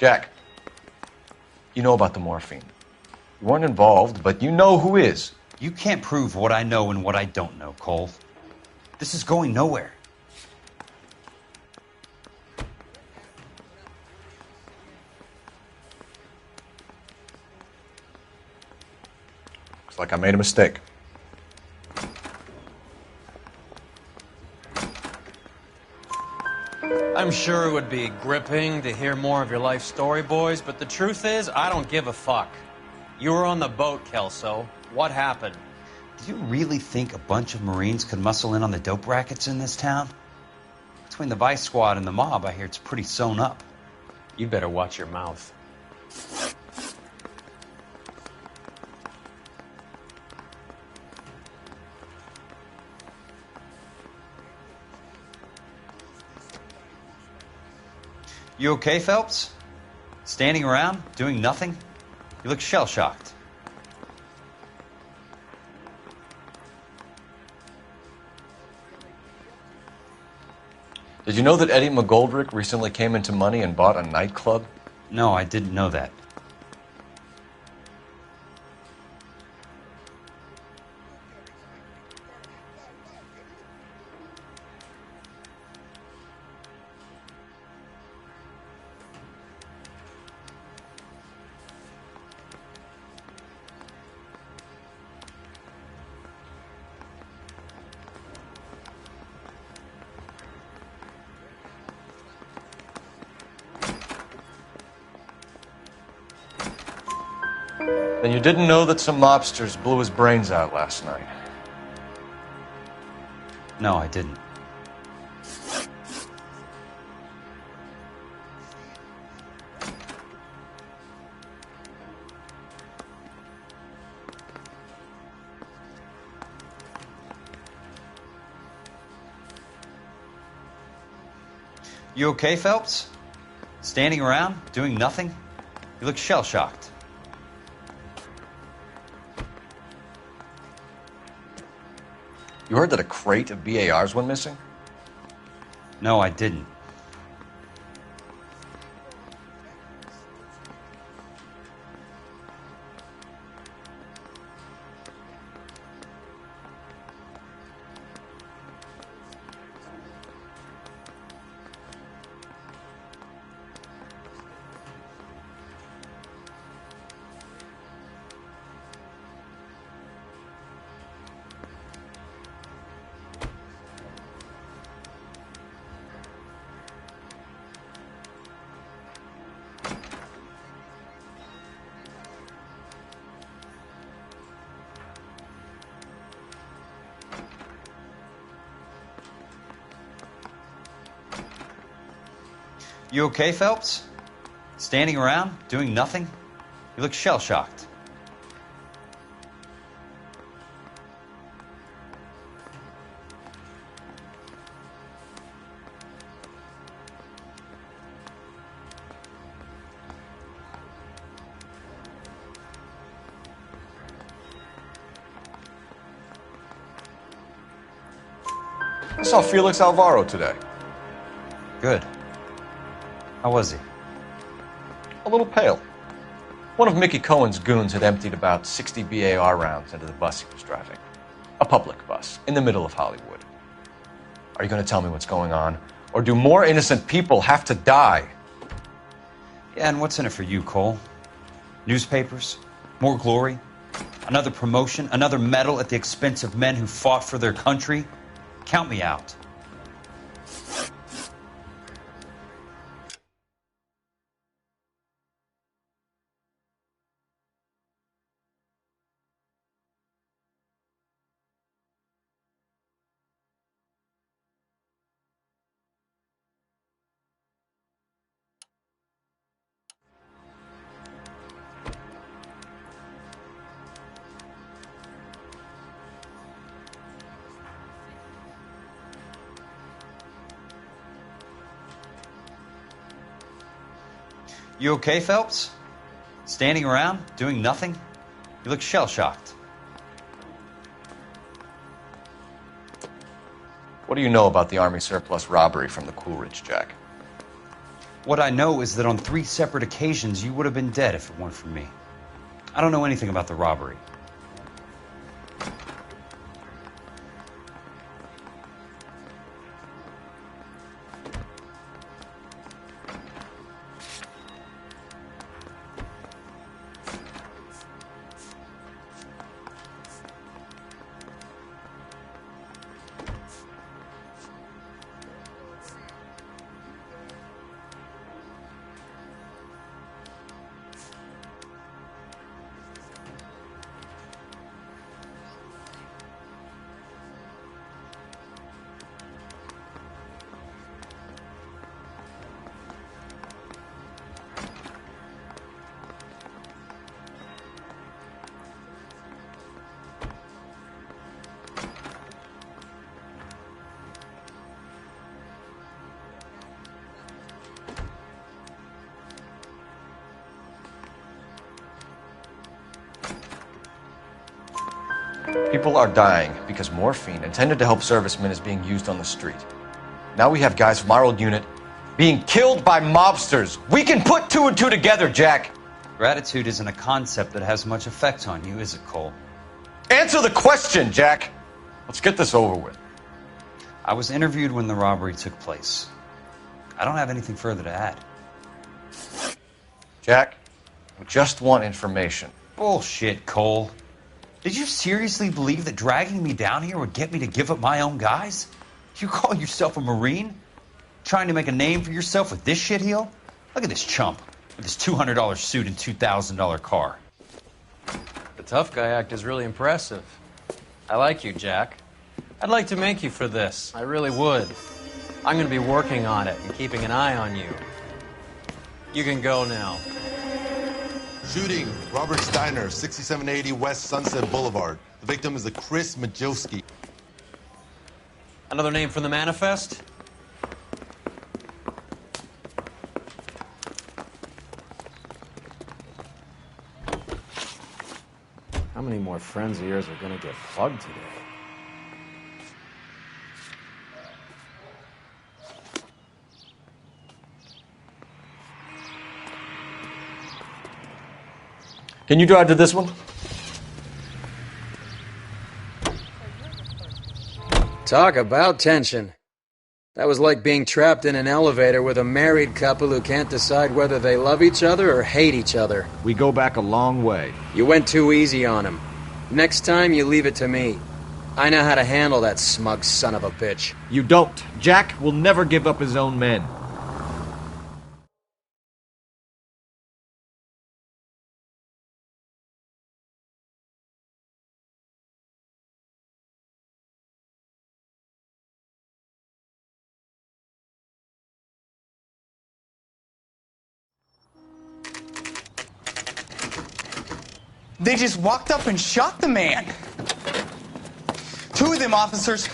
Jack, you know about the morphine. You weren't involved, but you know who is. You can't prove what I know and what I don't know, Cole. This is going nowhere. Looks like I made a mistake. I'm sure it would be gripping to hear more of your life story, boys, but the truth is, I don't give a fuck. You were on the boat, Kelso. What happened? Do you really think a bunch of Marines could muscle in on the dope rackets in this town? Between the Vice Squad and the mob, I hear it's pretty sewn up. You better watch your mouth. You okay, Phelps? Standing around, doing nothing? You look shell-shocked. Did you know that Eddie McGoldrick recently came into money and bought a nightclub? No, I didn't know that. Then you didn't know that some mobsters blew his brains out last night. No, I didn't. You okay, Phelps? Standing around, doing nothing? You look shell-shocked. You heard that a crate of BARs went missing? No, I didn't. You okay, Phelps? Standing around, doing nothing? You look shell-shocked. I saw Felix Alvaro today. Good. How was he? A little pale. One of Mickey Cohen's goons had emptied about 60 BAR rounds into the bus he was driving. A public bus, in the middle of Hollywood. Are you going to tell me what's going on? Or do more innocent people have to die? Yeah, and what's in it for you, Cole? Newspapers? More glory? Another promotion? Another medal at the expense of men who fought for their country? Count me out. You okay, Phelps? Standing around, doing nothing? You look shell-shocked. What do you know about the Army surplus robbery from the Coolidge, Jack? What I know is that on 3 separate occasions you would have been dead if it weren't for me. I don't know anything about the robbery. People are dying because morphine intended to help servicemen is being used on the street. Now we have guys from our old unit being killed by mobsters. We can put 2 and 2 together, Jack. Gratitude isn't a concept that has much effect on you, is it, Cole? Answer the question, Jack. Let's get this over with. I was interviewed when the robbery took place. I don't have anything further to add. Jack, we just want information. Bullshit, Cole. Did you seriously believe that dragging me down here would get me to give up my own guys? You call yourself a Marine? Trying to make a name for yourself with this shitheel? Look at this chump with his $200 suit and $2,000 car. The tough guy act is really impressive. I like you, Jack. I'd like to make you for this. I really would. I'm going to be working on it and keeping an eye on you. You can go now. Shooting, Robert Steiner, 6780 West Sunset Boulevard. The victim is a Chris Majowski. Another name from the manifest? How many more friends of yours are gonna get plugged today? Can you drive to this one? Talk about tension. That was like being trapped in an elevator with a married couple who can't decide whether they love each other or hate each other. We go back a long way. You went too easy on him. Next time, you leave it to me. I know how to handle that smug son of a bitch. You don't. Jack will never give up his own men. They just walked up and shot the man. Two of them officers,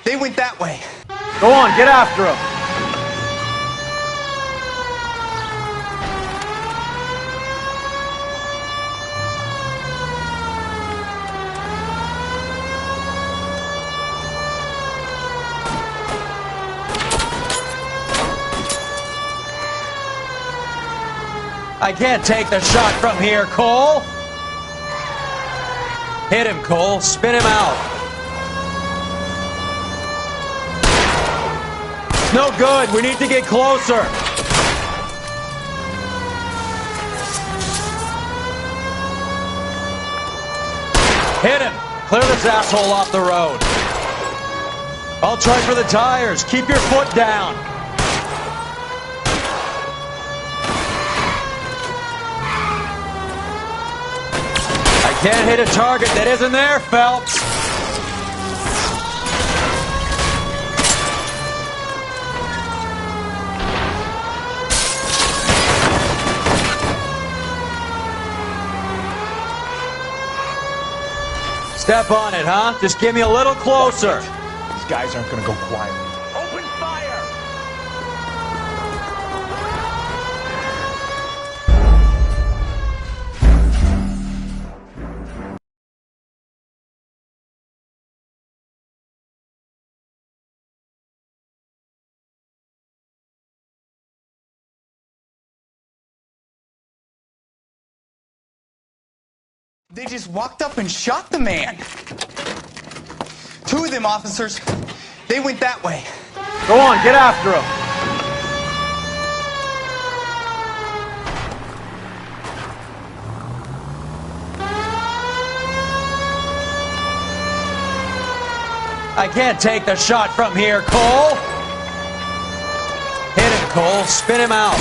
they went that way. Go on, get after him. I can't take the shot from here, Cole. Hit him, Cole. Spin him out. It's no good. We need to get closer. Hit him. Clear this asshole off the road. I'll try for the tires. Keep your foot down. Can't hit a target that isn't there, Phelps. Step on it, huh? Just get me a little closer. These guys aren't gonna go quietly. Open fire! They just walked up and shot the man. Two of them officers, they went that way. Go on, get after him. I can't take the shot from here, Cole. Hit him, Cole. Spin him out.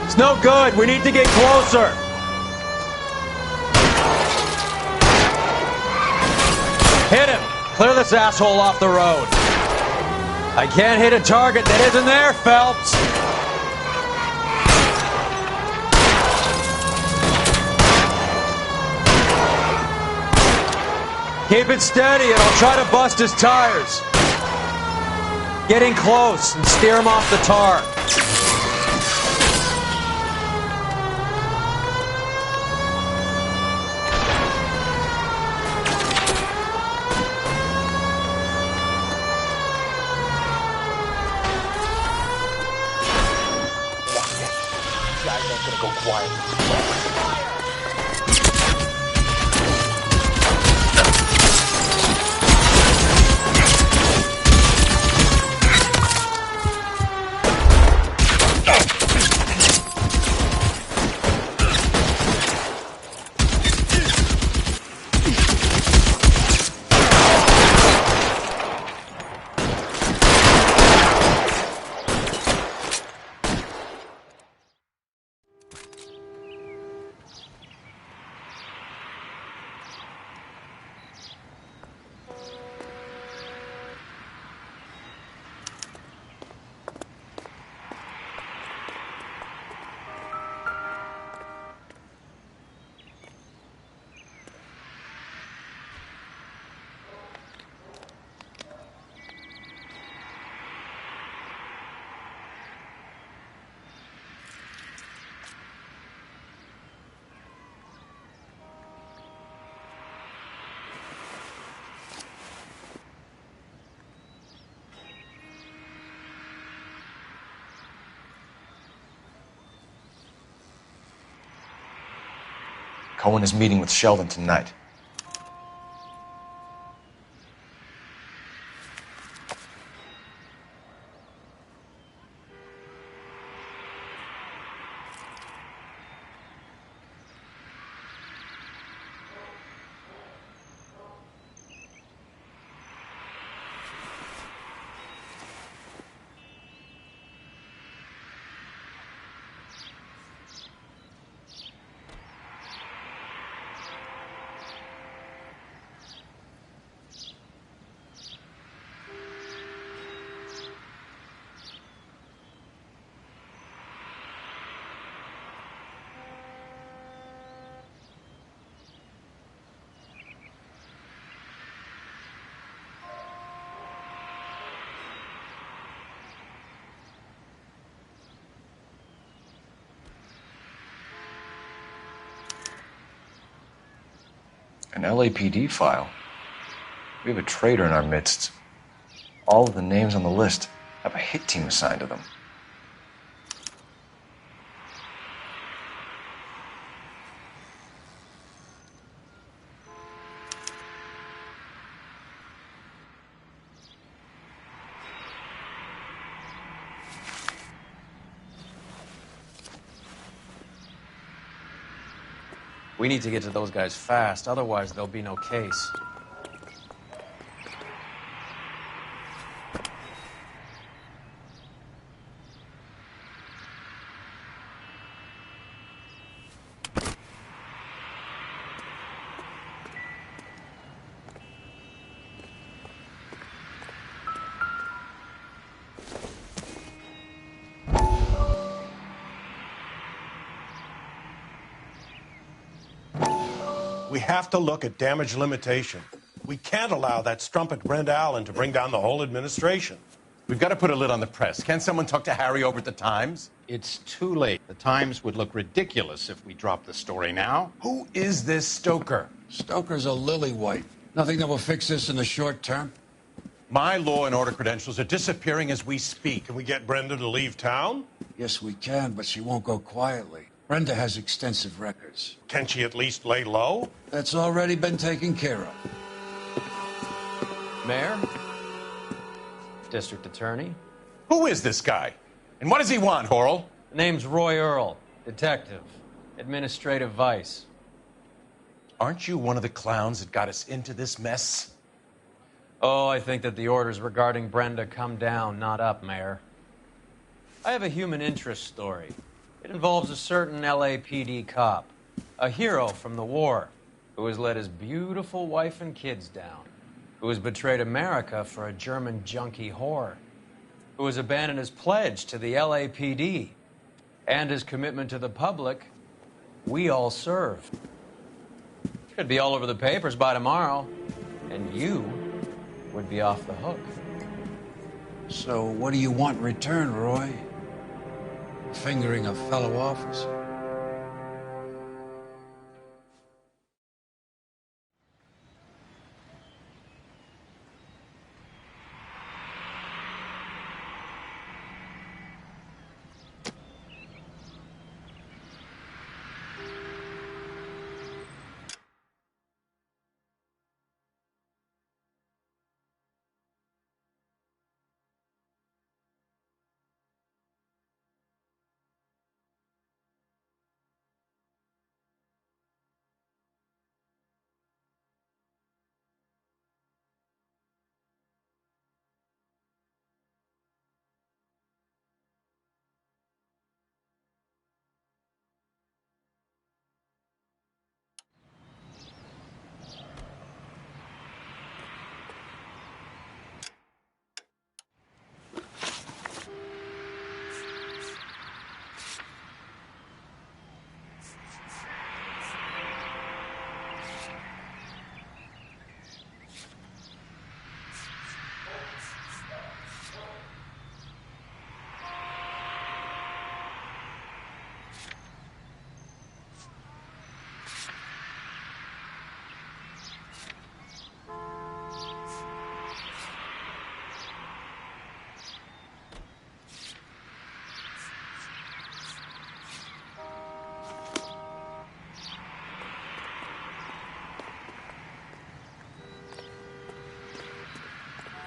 It's no good. We need to get closer. Hit him. Clear this asshole off the road. I can't hit a target that isn't there, Phelps. Keep it steady and I'll try to bust his tires. Getting close and steer him off the tar. Guys aren't gonna go quietly. Cohen is meeting with Sheldon tonight. An LAPD file. We have a traitor in our midst. All of the names on the list have a hit team assigned to them. We need to get to those guys fast, otherwise there'll be no case. We have to look at damage limitation. We can't allow that strumpet Brenda Allen to bring down the whole administration. We've got to put a lid on the press. Can someone talk to Harry over at the Times? It's too late. The Times would look ridiculous if we dropped the story now. Who is this Stoker? Stoker's a lily-white. Nothing that will fix this in the short term. My law and order credentials are disappearing as we speak. Can we get Brenda to leave town? Yes, we can, but she won't go quietly. Brenda has extensive records. Can she at least lay low? That's already been taken care of. Mayor? District Attorney? Who is this guy? And what does he want, Horrell? The name's Roy Earl, detective, administrative vice. Aren't you one of the clowns that got us into this mess? Oh, I think that the orders regarding Brenda come down, not up, Mayor. I have a human interest story. It involves a certain LAPD cop, a hero from the war, who has let his beautiful wife and kids down, who has betrayed America for a German junkie whore, who has abandoned his pledge to the LAPD and his commitment to the public we all serve. Could be all over the papers by tomorrow, and you would be off the hook. So what do you want in return, Roy? Fingering a fellow officer.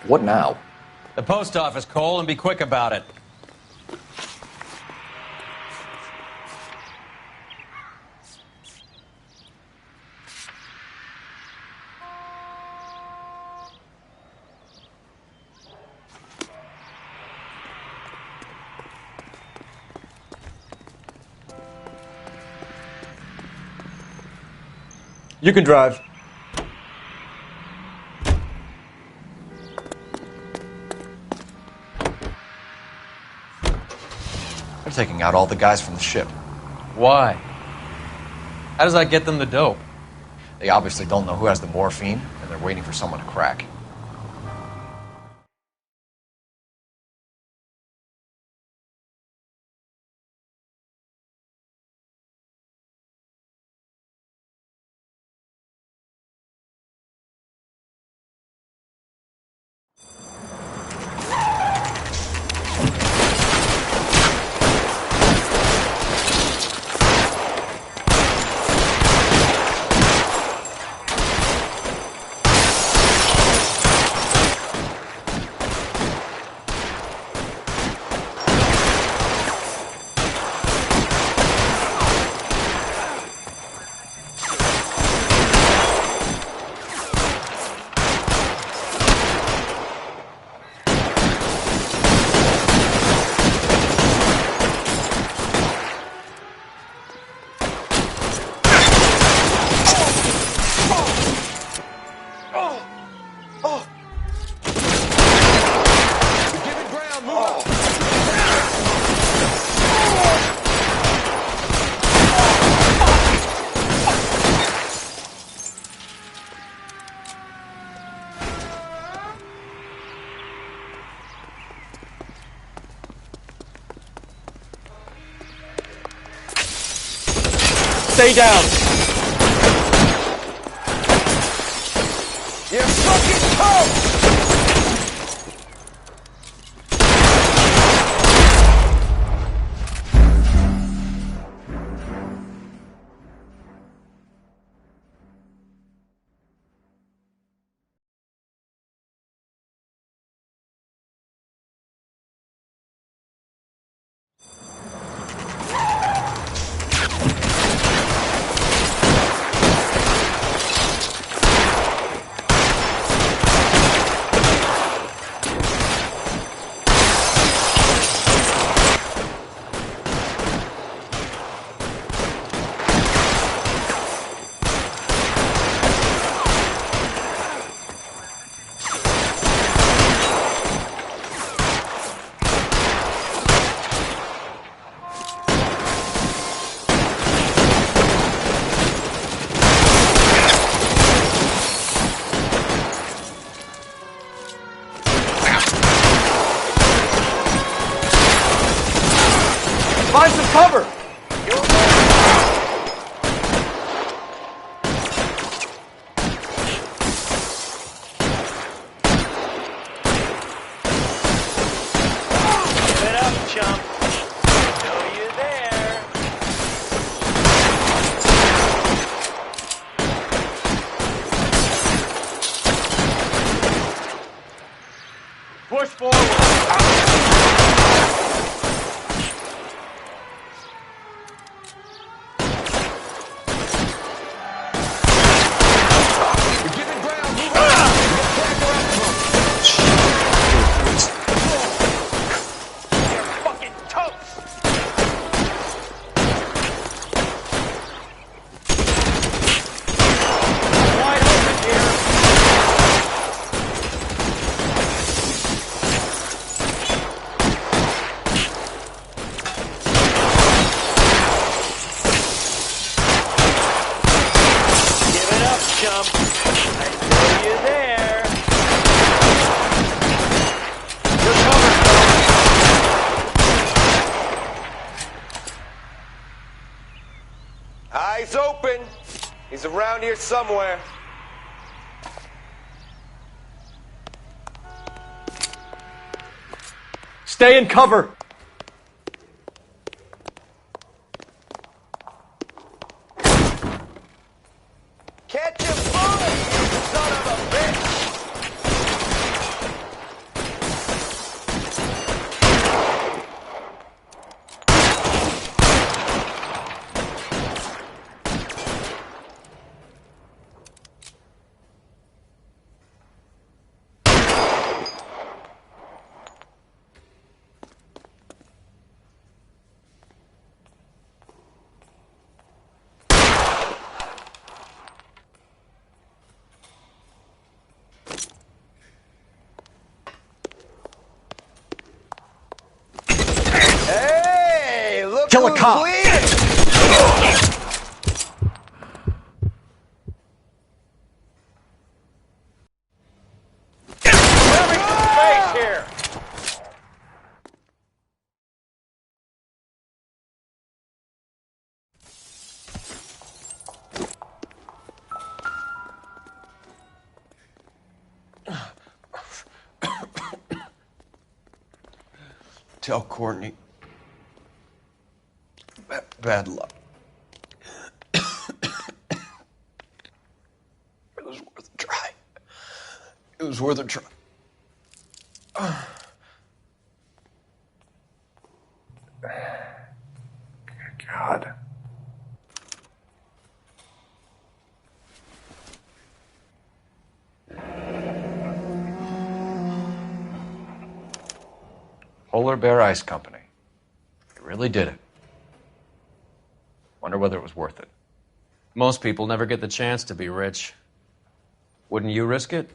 What now? The post office, Cole, and be quick about it. You can drive. They're taking out all the guys from the ship. Why? How does that get them the dope? They obviously don't know who has the morphine, and they're waiting for someone to crack. Stay down. You're fucking toast! Find some cover! Give it up, chump. Know you there. Push forward! Chump. I know you there. You're covered, folks. Eyes open. He's around here somewhere. Stay in cover! Catch him, bullet, you son of a bitch! kill a cop. Having some space here. Tell Courtney. Bad luck. It was worth a try. It was worth a try. God. Polar Bear Ice Company. They really did it. Wonder whether it was worth it. Most people never get the chance to be rich. Wouldn't you risk it?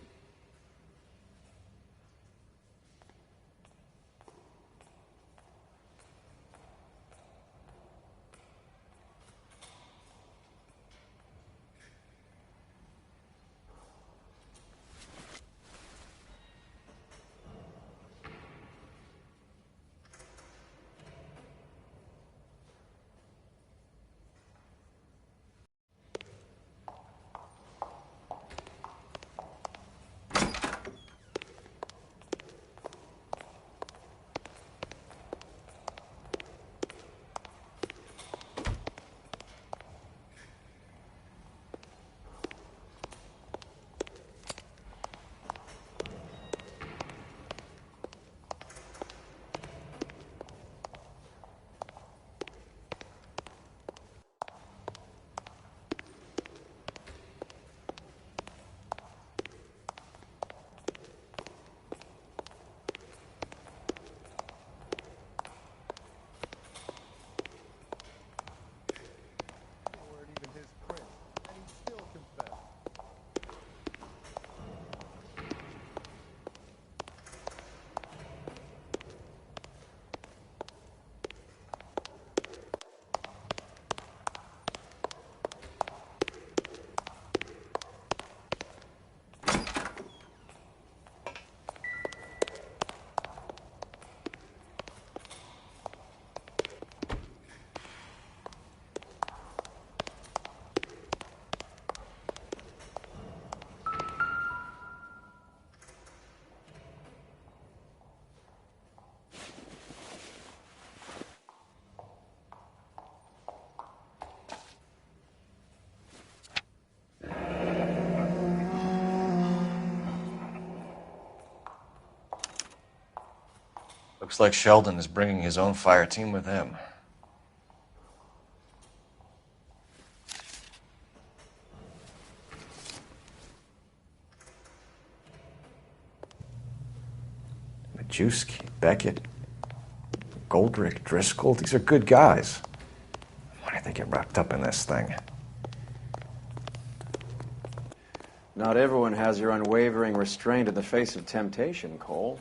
Looks like Sheldon is bringing his own fire team with him. Majewski, Beckett, Goldrick, Driscoll, these are good guys. Why did they get wrapped up in this thing? Not everyone has your unwavering restraint in the face of temptation, Cole.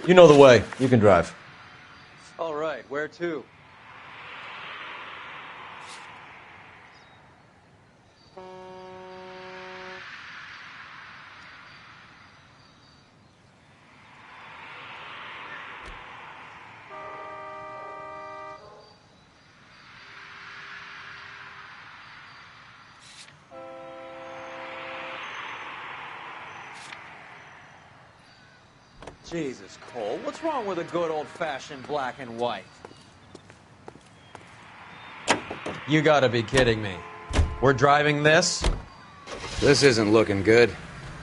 You know the way. You can drive. All right, where to? Jesus, Cole, what's wrong with a good old-fashioned black and white? You gotta be kidding me. We're driving this? This isn't looking good.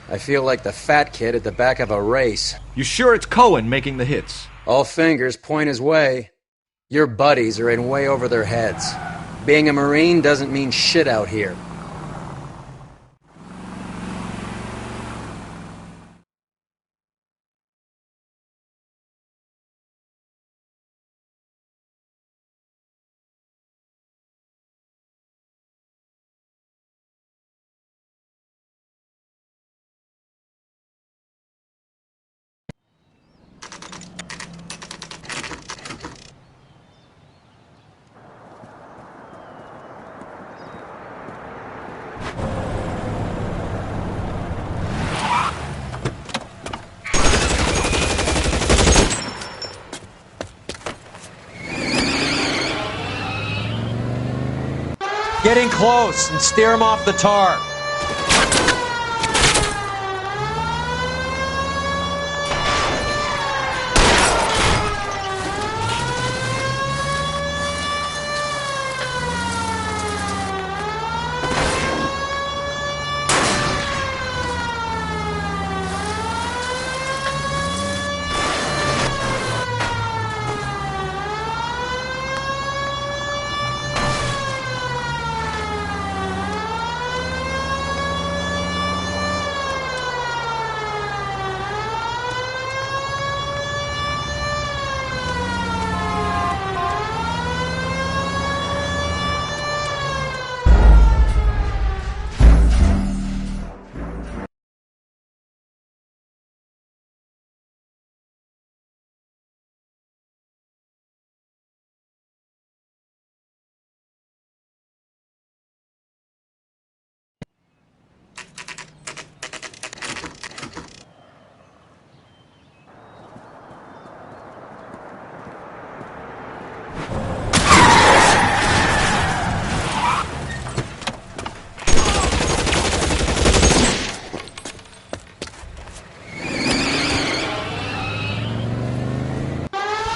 I feel like the fat kid at the back of a race. You sure it's Cohen making the hits? All fingers point his way. Your buddies are in way over their heads. Being a Marine doesn't mean shit out here. Getting close and steer him off the tar.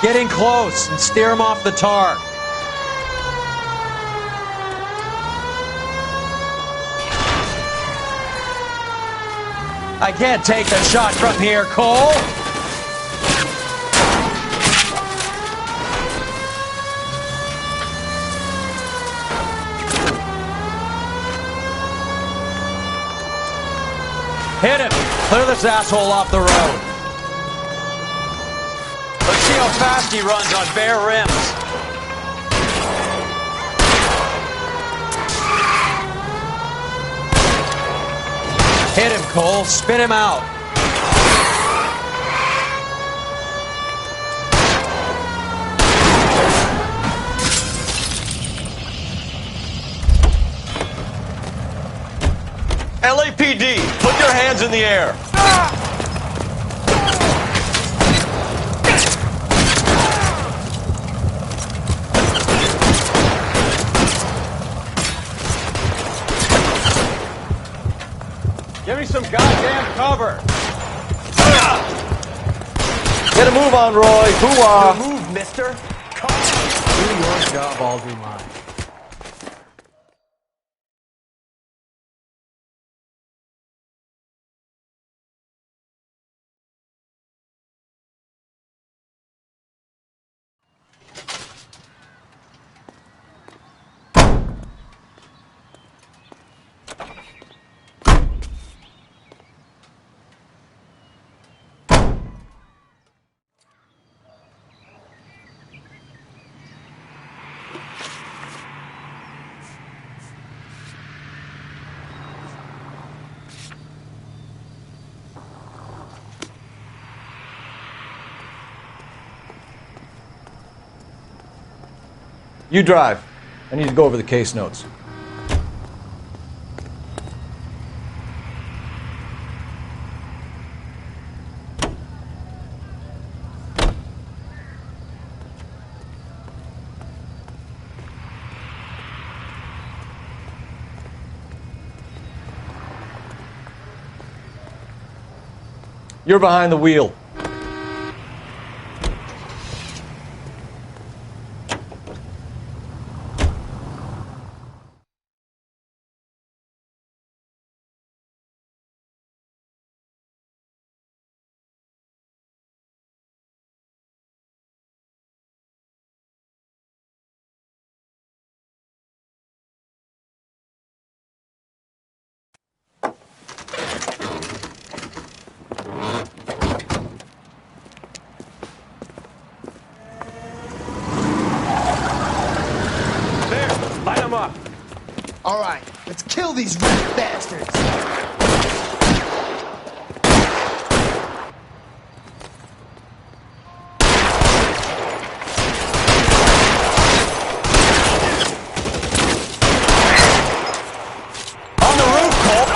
Getting close and steer him off the tar. I can't take the shot from here, Cole. Hit him. Clear this asshole off the road. Let's see how fast he runs on bare rims. Hit him, Cole. Spin him out. LAPD, put your hands in the air. Give me some goddamn cover. Get a move on, Roy. Hoo-ah. Good move, mister. Come on. Do your job, I'll do mine. You drive. I need to go over the case notes. You're behind the wheel. All right, let's kill these rat bastards. On the roof, Cole.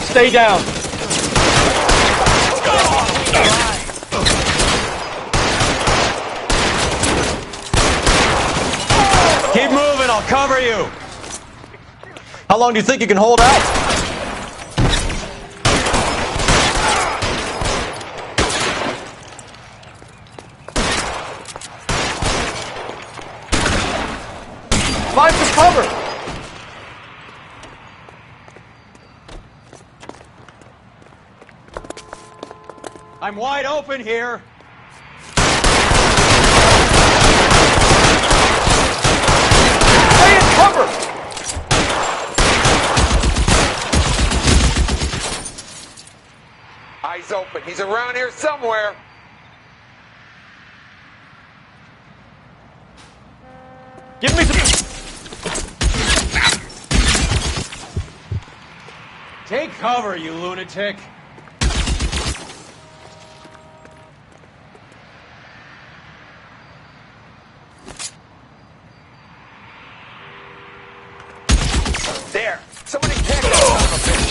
Stay down. cover you! How long do you think you can hold out? Find some cover! I'm wide open here. Stay in cover! Eyes open. He's around here somewhere. Give me some... Take cover, you lunatic. There. Somebody take that son of a bitch.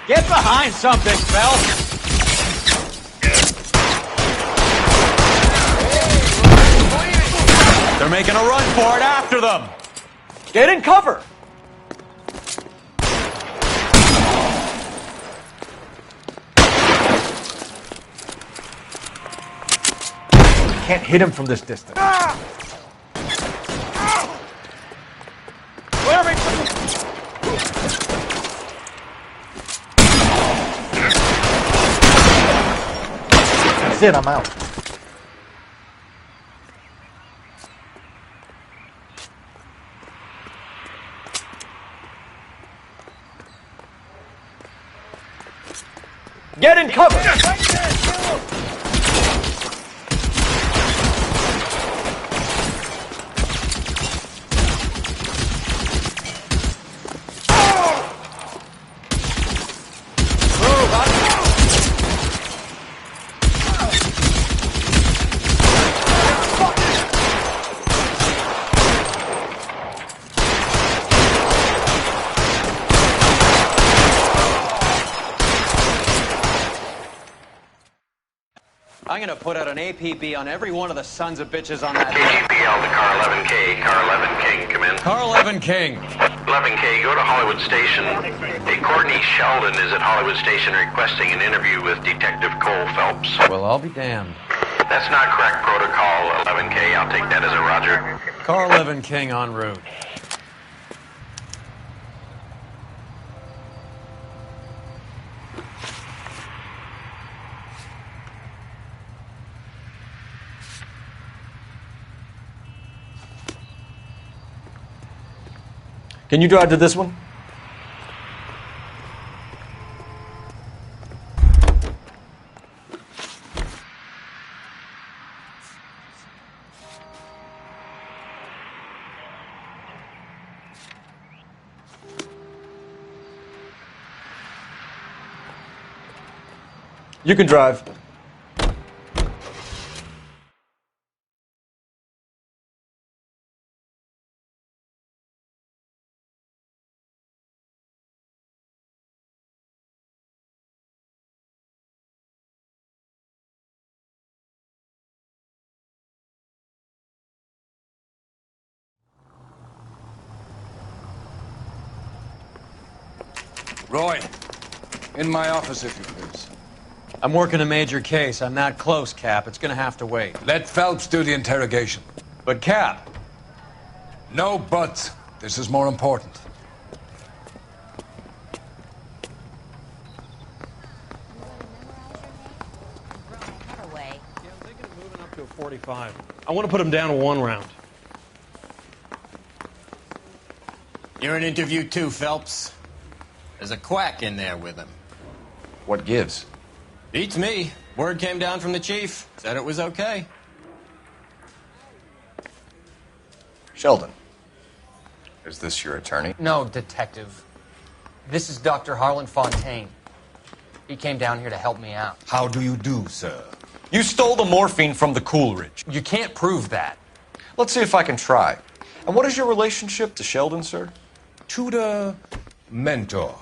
Get behind something, Phelps. They're making a run for it after them. Get in cover. Can't hit him from this distance. Clear me. That's it, I'm out. Get in cover! I'm gonna put out an APB on every one of the sons of bitches on that. KGPL to Car 11K. Car 11 King, come in. Car 11 King. 11K, go to Hollywood Station. Hey, Courtney Sheldon is at Hollywood Station requesting an interview with Detective Cole Phelps. Well, I'll be damned. That's not correct protocol, 11K. I'll take that as a roger. Car 11 King en route. Can you drive to this one? You can drive. Roy, in my office, if you please. I'm working a major case. I'm not close, Cap. It's gonna have to wait. Let Phelps do the interrogation. But, Cap... No buts. This is more important. Yeah, I'm thinking of moving up to a 45. I want to put him down to 1 round. You're in interview too, Phelps. There's a quack in there with him. What gives? Beats me. Word came down from the chief. Said it was okay. Sheldon, is this your attorney? No, Detective. This is Dr. Harlan Fontaine. He came down here to help me out. How do you do, sir? You stole the morphine from the Coolidge. You can't prove that. Let's see if I can try. And what is your relationship to Sheldon, sir? Tutor, mentor.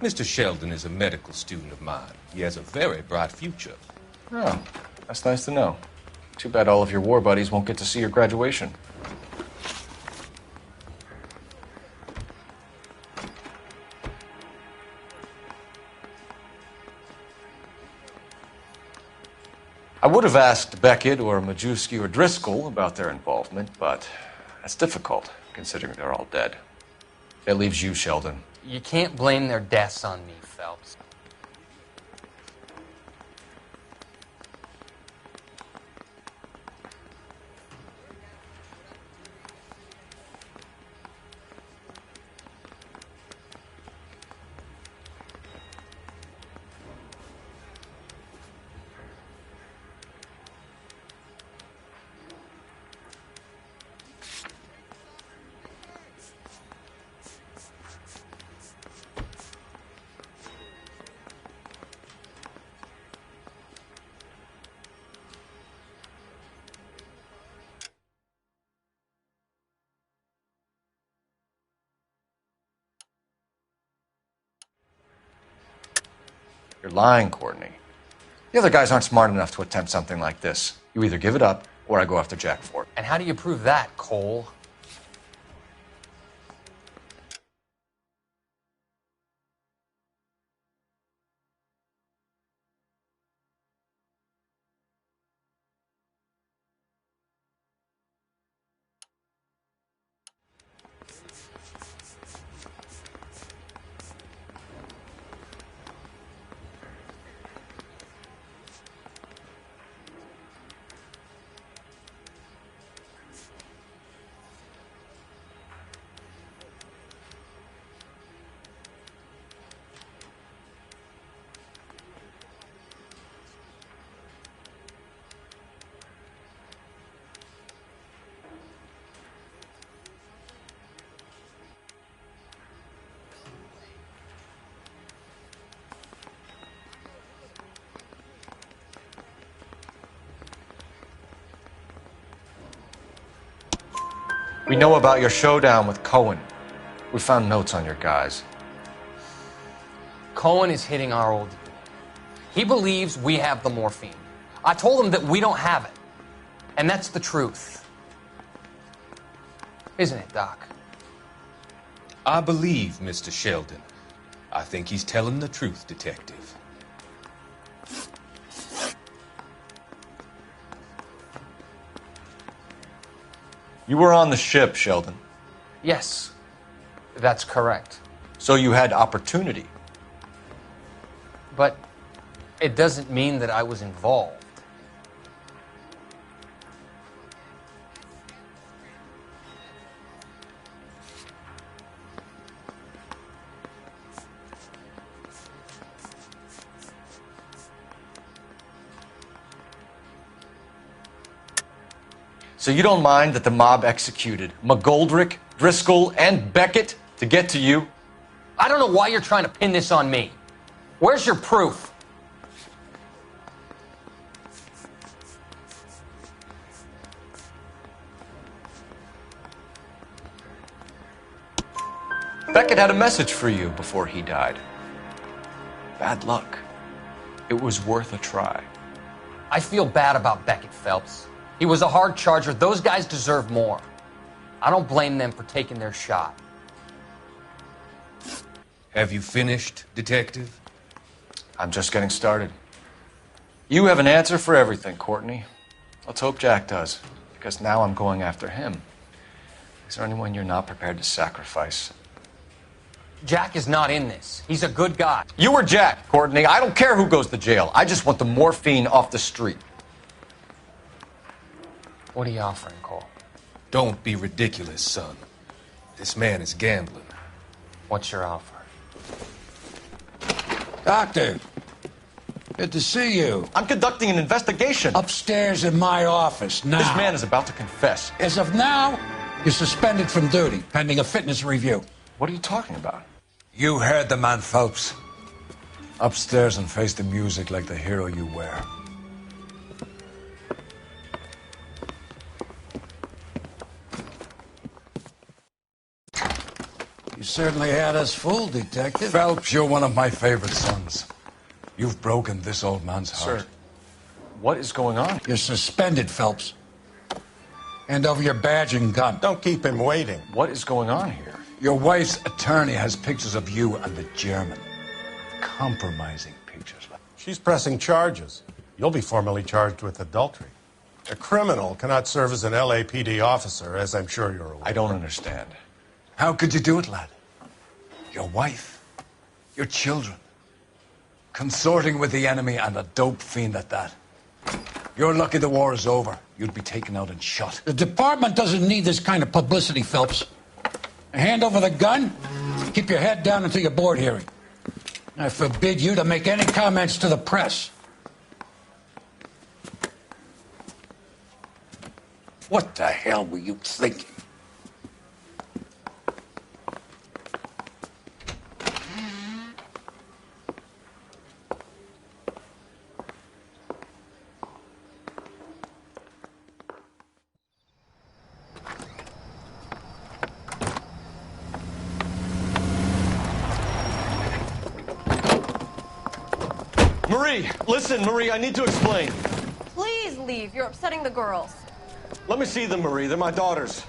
Mr. Sheldon is a medical student of mine. He has a very bright future. Oh, that's nice to know. Too bad all of your war buddies won't get to see your graduation. I would have asked Beckett or Majewski or Driscoll about their involvement, but that's difficult, considering they're all dead. That leaves you, Sheldon. You can't blame their deaths on me, Phelps. You're lying, Courtney. The other guys aren't smart enough to attempt something like this. You either give it up, or I go after Jack for it. And how do you prove that, Cole? We know about your showdown with Cohen. We found notes on your guys. Cohen is hitting our old unit. He believes we have the morphine. I told him that we don't have it. And that's the truth. Isn't it, Doc? I believe Mr. Sheldon. I think he's telling the truth, Detective. You were on the ship, Sheldon. Yes, that's correct. So you had opportunity. But it doesn't mean that I was involved. So you don't mind that the mob executed McGoldrick, Driscoll, and Beckett to get to you? I don't know why you're trying to pin this on me. Where's your proof? Beckett had a message for you before he died. Bad luck. It was worth a try. I feel bad about Beckett, Phelps. He was a hard charger. Those guys deserve more. I don't blame them for taking their shot. Have you finished, Detective? I'm just getting started. You have an answer for everything, Courtney. Let's hope Jack does, because now I'm going after him. Is there anyone you're not prepared to sacrifice? Jack is not in this. He's a good guy. You were Jack, Courtney. I don't care who goes to jail. I just want the morphine off the street. What are you offering, Cole? Don't be ridiculous, son. This man is gambling. What's your offer? Doctor, good to see you. I'm conducting an investigation. Upstairs in my office now. This man is about to confess. As of now, you're suspended from duty, pending a fitness review. What are you talking about? You heard the man, Phelps. Upstairs and face the music like the hero you were. You certainly had us fooled, Detective. Phelps, you're one of my favorite sons. You've broken this old man's heart. Sir, what is going on? You're suspended, Phelps. Hand over your badge and gun. Don't keep him waiting. What is going on here? Your wife's attorney has pictures of you and the German. Compromising pictures. She's pressing charges. You'll be formally charged with adultery. A criminal cannot serve as an LAPD officer, as I'm sure you're aware. I don't understand. How could you do it, lad? Your wife, your children, consorting with the enemy and a dope fiend at that. You're lucky the war is over. You'd be taken out and shot. The department doesn't need this kind of publicity, Phelps. Hand over the gun. Keep your head down until your board hearing. I forbid you to make any comments to the press. What the hell were you thinking? Marie, listen, Marie, I need to explain. Please leave. You're upsetting the girls. Let me see them, Marie. They're my daughters.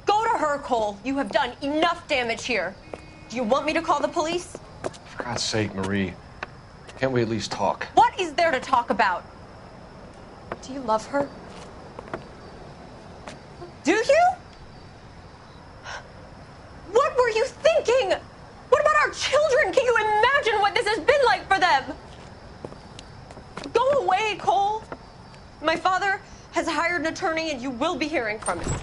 Go to her, Cole. You have done enough damage here. Do you want me to call the police? For God's sake, Marie, can't we at least talk? What is there to talk about? Do you love her? Do you? What were you thinking? What about our children? Can you imagine what this has been like for them? Go away, Cole. My father has hired an attorney, and you will be hearing from him.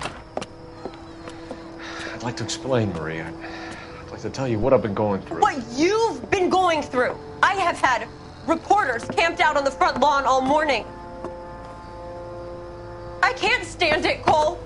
I'd like to explain, Marie. I'd like to tell you what I've been going through. What you've been going through. I have had reporters camped out on the front lawn all morning. I can't stand it, Cole.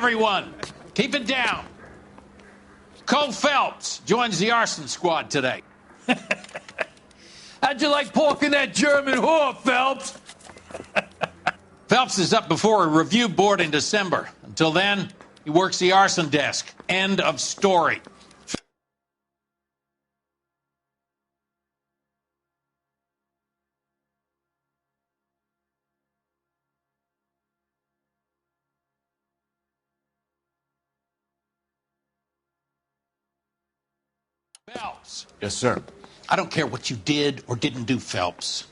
everyone. Keep it down. Cole Phelps joins the arson squad today. How'd you like pork in that German whore, Phelps? Phelps is up before a review board in December. Until then, he works the arson desk. End of story. Phelps. Yes, sir. I don't care what you did or didn't do, Phelps.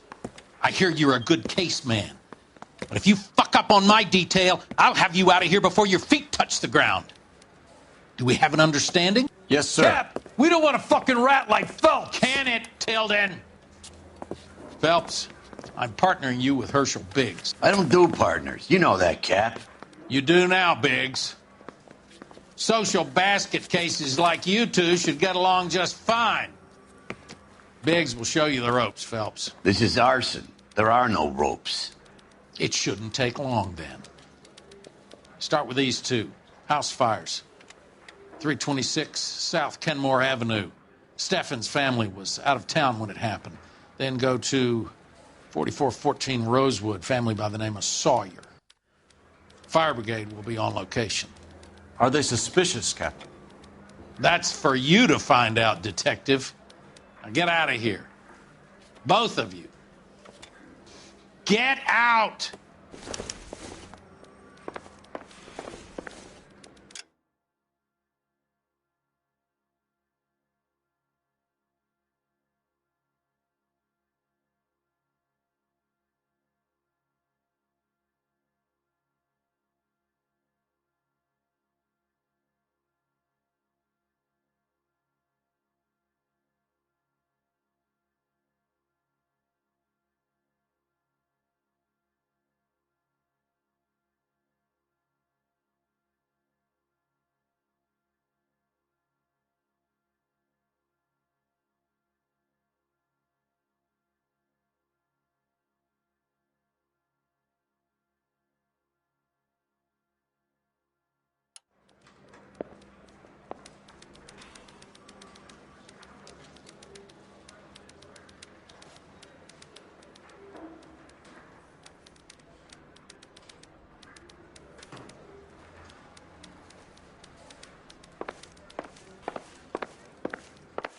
I hear you're a good case man. But if you fuck up on my detail, I'll have you out of here before your feet touch the ground. Do we have an understanding? Yes, sir. Cap, we don't want a fucking rat like Phelps. Can it, Tilden? Phelps, I'm partnering you with Herschel Biggs. I don't do partners. You know that, Cap. You do now, Biggs. Social basket cases like you two should get along just fine. Biggs will show you the ropes, Phelps. This is arson. There are no ropes. It shouldn't take long, then. Start with these two. House fires. 326 South Kenmore Avenue. Steffen's family was out of town when it happened. Then go to 4414 Rosewood, family by the name of Sawyer. Fire brigade will be on location. Are they suspicious, Captain? That's for you to find out, Detective. Now get out of here. Both of you. Get out!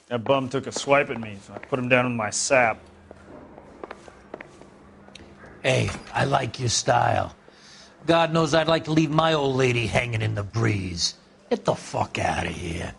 That bum took a swipe at me, so I put him down with my sap. Hey, I like your style. God knows I'd like to leave my old lady hanging in the breeze. Get the fuck out of here.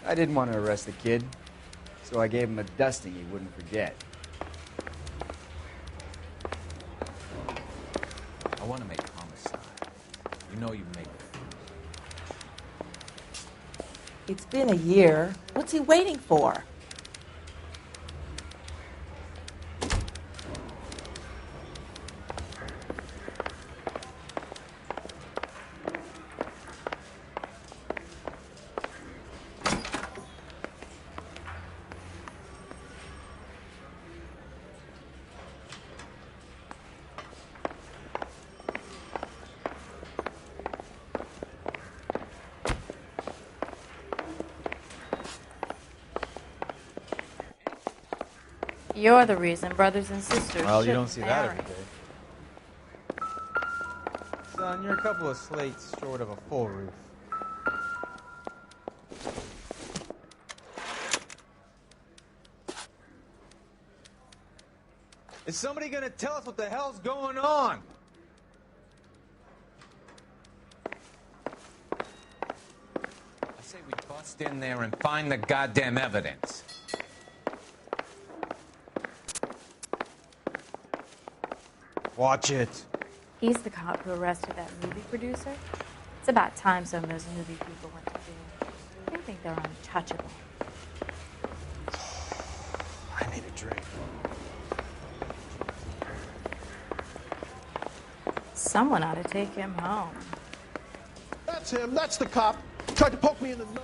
I didn't want to arrest the kid, so I gave him a dusting he wouldn't forget. I want to make homicide. You know you've made it. It's been a year. What's he waiting for? You're the reason brothers and sisters Well, you shouldn't don't see that marry. every day. Son, you're a couple of slates short of a full roof. Is somebody gonna tell us what the hell's going on? I say we bust in there and find the goddamn evidence. Watch it. He's the cop who arrested that movie producer. It's about time some of those movie people went to jail. They think they're untouchable. I need a drink. Someone ought to take him home. That's him. That's the cop. Tried to poke me in the nose.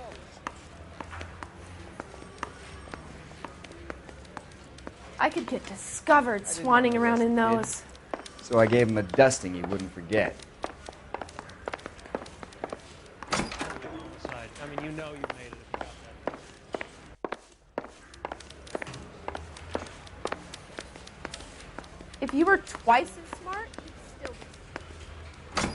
I could get discovered swanning around in those. So I gave him a dusting he wouldn't forget. I mean, you know you've made it if you got that. If you were twice as smart, you'd still be.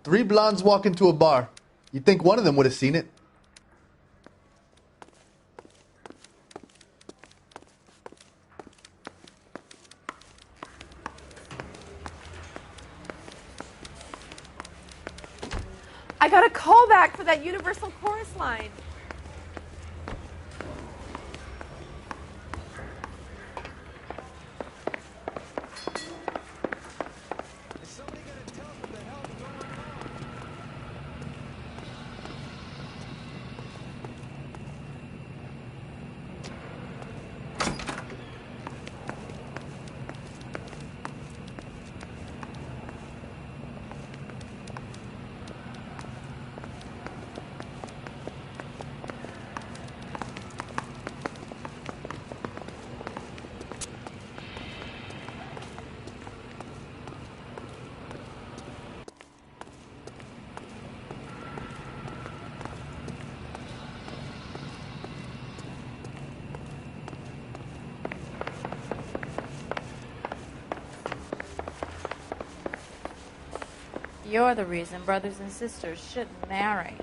Three blondes walk into a bar. You'd think one of them would have seen it. I got a call back for that Universal Chorus line. You're the reason brothers and sisters shouldn't marry.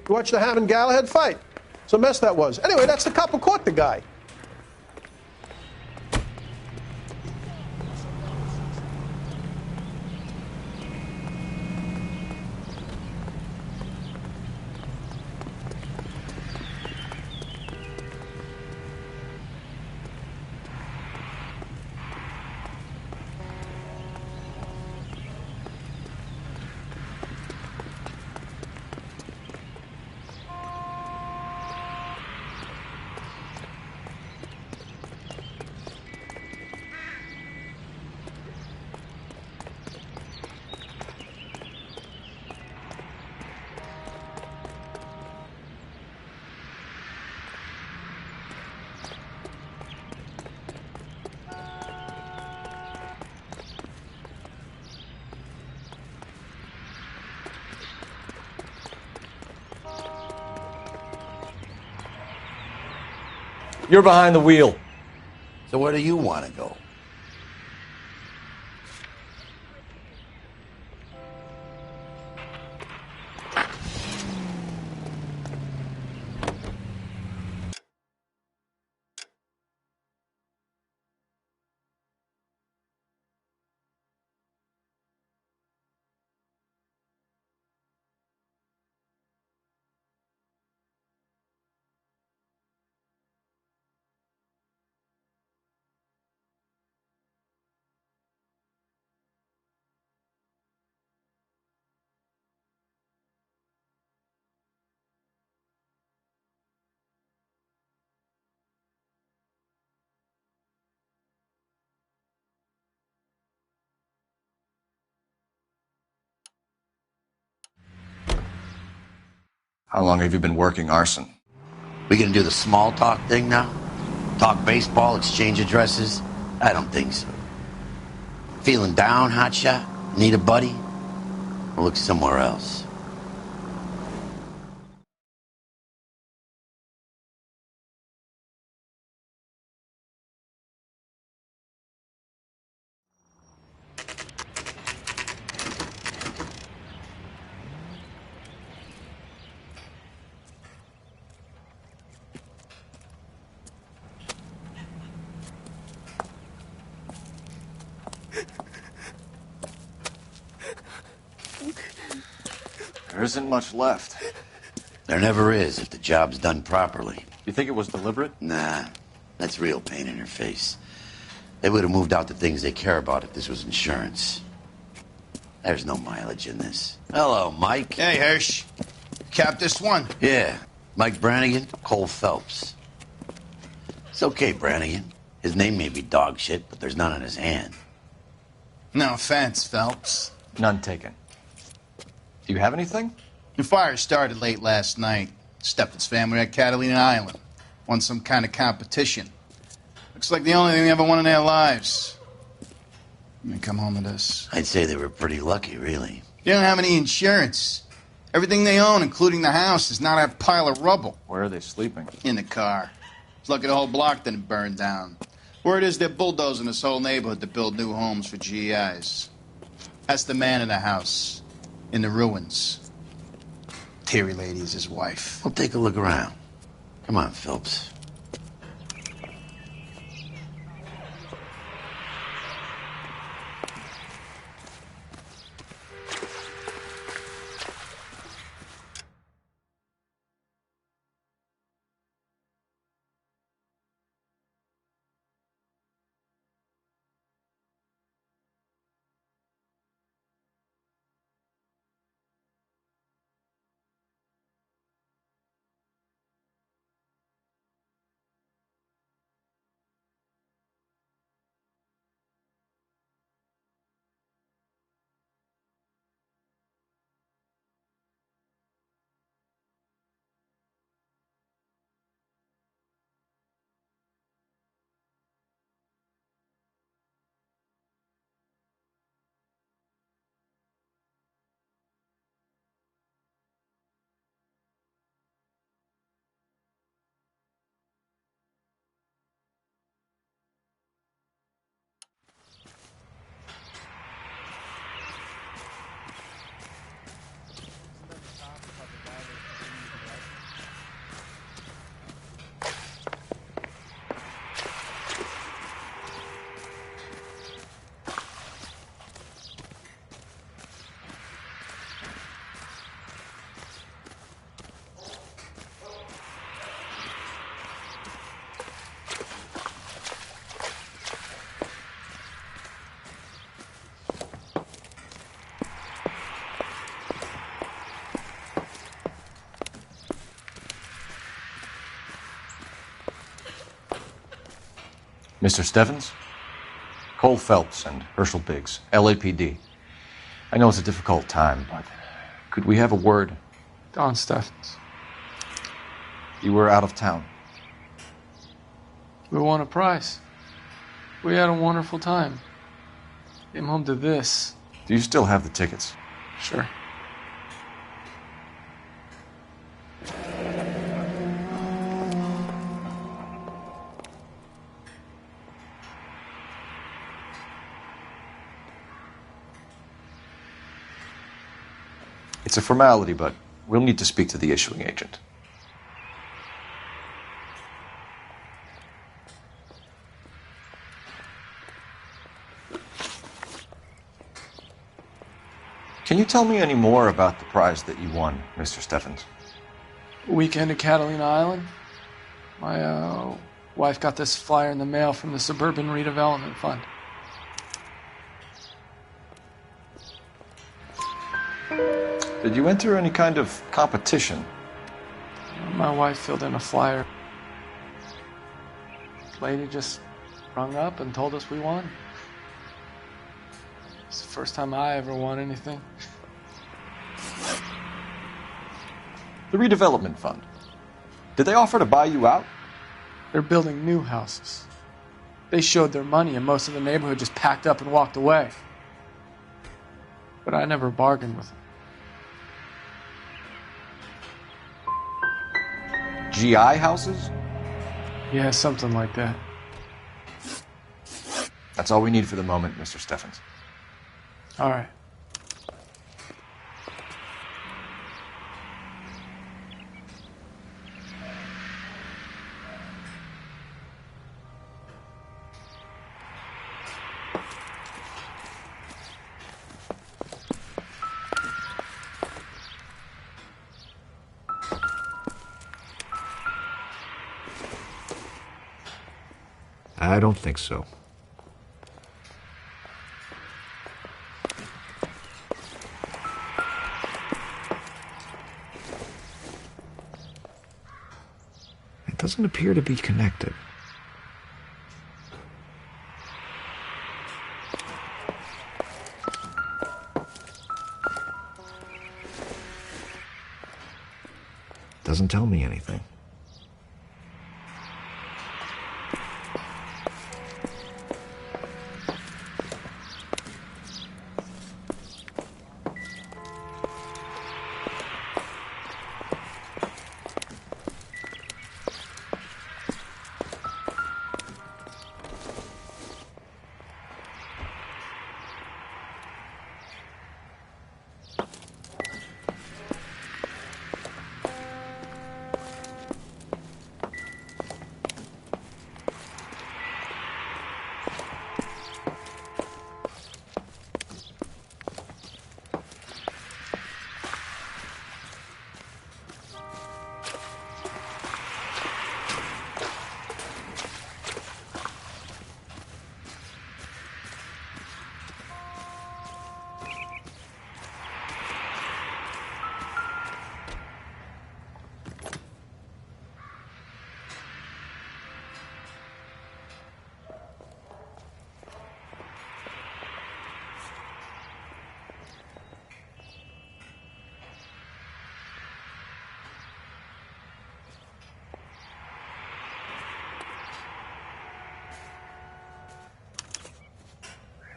You watch the Hammond Galahad fight. It's a mess that was. Anyway, that's the cop who caught the guy. You're behind the wheel. So where do you want to go? How long have you been working arson? We gonna do the small talk thing now? Talk baseball, exchange addresses? I don't think so. Feeling down, hotshot? Need a buddy? Or look somewhere else. There isn't much left. There never is if the job's done properly. You think it was deliberate? Nah, that's real pain in her face. They would have moved out the things they care about if this was insurance. There's no mileage in this. Hello, Mike. Hey, Hirsch. Cap this one? Yeah, Mike Brannigan, Cole Phelps. It's okay, Brannigan. His name may be dog shit, but there's none on his hand. No offense, Phelps. None taken. Do you have anything? The fire started late last night. Steffen's family at Catalina Island. Won some kind of competition. Looks like the only thing they ever won in their lives. They come home to this. I'd say they were pretty lucky, really. They don't have any insurance. Everything they own, including the house, is not a pile of rubble. Where are they sleeping? In the car. It's lucky the whole block didn't burn down. Word is they're bulldozing this whole neighborhood to build new homes for GIs. That's the man in the house. In the ruins. Terry lady is his wife. Well, take a look around. Come on, Phelps. Mr. Steffens? Cole Phelps and Herschel Biggs, LAPD. I know it's a difficult time, but could we have a word? Don Steffens. You were out of town. We won a prize. We had a wonderful time. Came home to this. Do you still have the tickets? Sure. It's a formality, but we'll need to speak to the issuing agent. Can you tell me any more about the prize that you won, Mr. Steffens? Weekend at Catalina Island. My wife got this flyer in the mail from the Suburban Redevelopment Fund. Did you enter any kind of competition? My wife filled in a flyer. Lady just rung up and told us we won. It's the first time I ever won anything. The redevelopment fund. Did they offer to buy you out? They're building new houses. They showed their money and most of the neighborhood just packed up and walked away. But I never bargained with them. GI houses? Yeah, something like that. That's all we need for the moment, Mr. Steffens. All right. I don't think so. It doesn't appear to be connected. Doesn't tell me anything.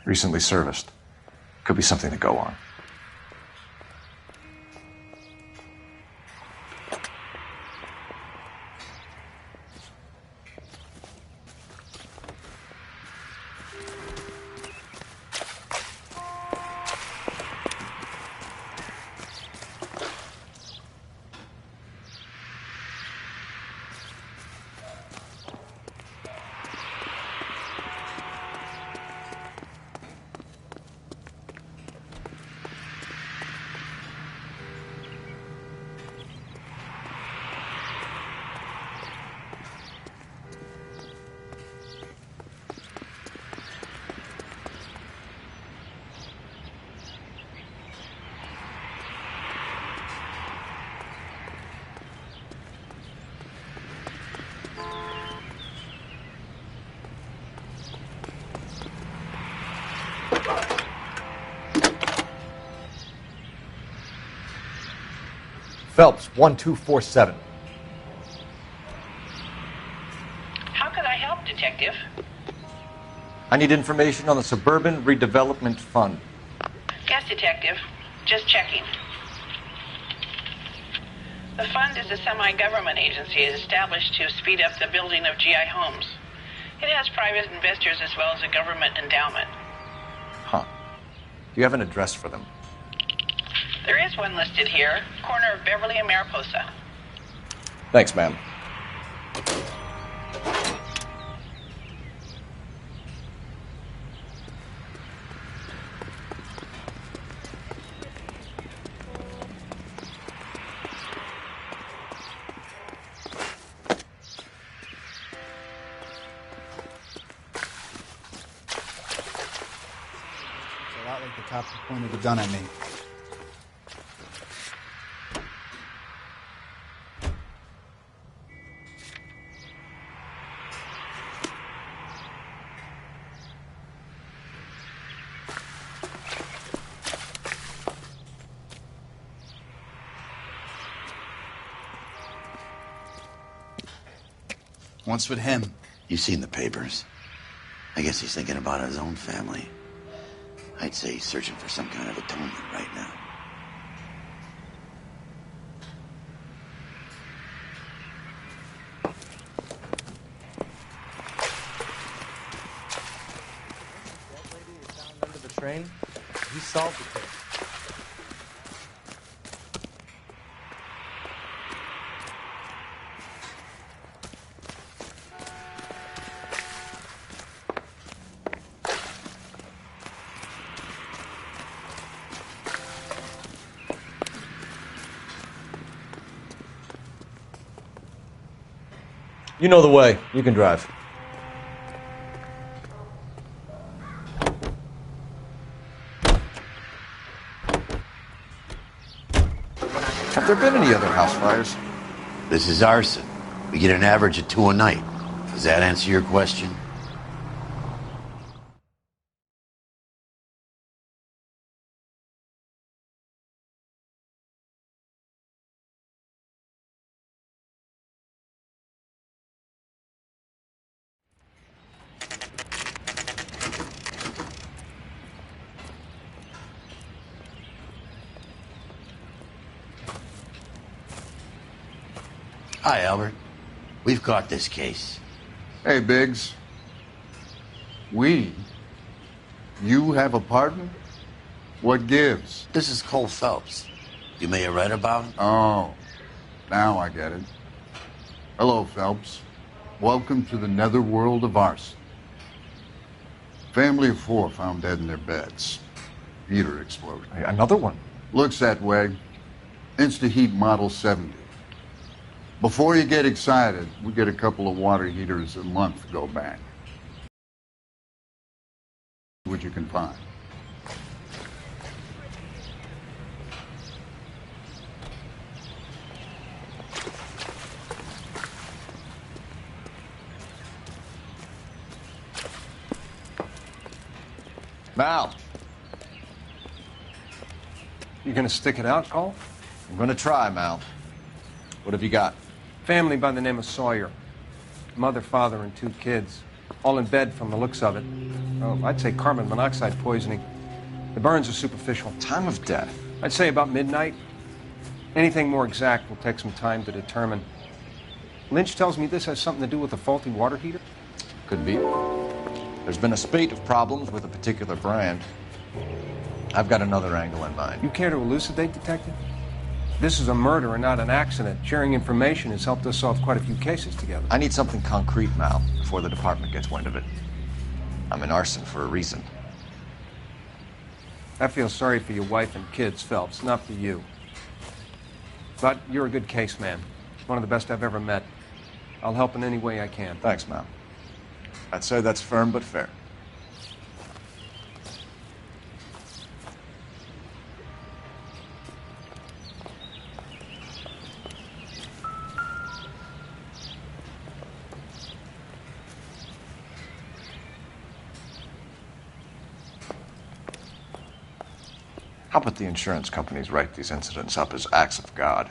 Recently serviced. Could be something to go on. Phelps, 1247. How can I help, Detective? I need information on the Suburban Redevelopment Fund. Yes, Detective. Just checking. The fund is a semi-government agency established to speed up the building of GI homes. It has private investors as well as a government endowment. Huh. Do you have an address for them? There is one listed here, corner of Beverly and Mariposa. Thanks, ma'am. It's a lot like the cop who pointed the gun at me. What's with him? You've seen the papers. I guess he's thinking about his own family. I'd say he's searching for some kind of atonement right now. That lady you found under the train, he solved the case. You know the way. You can drive. Have there been any other house fires? This is arson. We get an average of 2 a night. Does that answer your question? Hi, Albert. We've caught this case. Hey, Biggs. We? You have a partner? What gives? This is Cole Phelps. You may have read about him. Oh, now I get it. Hello, Phelps. Welcome to the netherworld of arson. Family of 4 found dead in their beds. Heater explosion. Hey, another one? Looks that way. Insta-Heat Model 70. Before you get excited, we get a couple of water heaters a month go bang. What you can find. Mal. You gonna stick it out, Cole? I'm gonna try, Mal. What have you got? Family by the name of Sawyer. Mother, father, and 2 kids. All in bed from the looks of it. Oh, I'd say carbon monoxide poisoning. The burns are superficial. Time of death? I'd say about midnight. Anything more exact will take some time to determine. Lynch tells me this has something to do with a faulty water heater. Could be. There's been a spate of problems with a particular brand. I've got another angle in mind. You care to elucidate, Detective? This is a murder and not an accident. Sharing information has helped us solve quite a few cases together. I need something concrete, Mal, before the department gets wind of it. I'm in arson for a reason. I feel sorry for your wife and kids, Phelps, not for you. But you're a good case man. One of the best I've ever met. I'll help in any way I can. Thanks, Mal. I'd say that's firm but fair. How about the insurance companies write these incidents up as acts of God?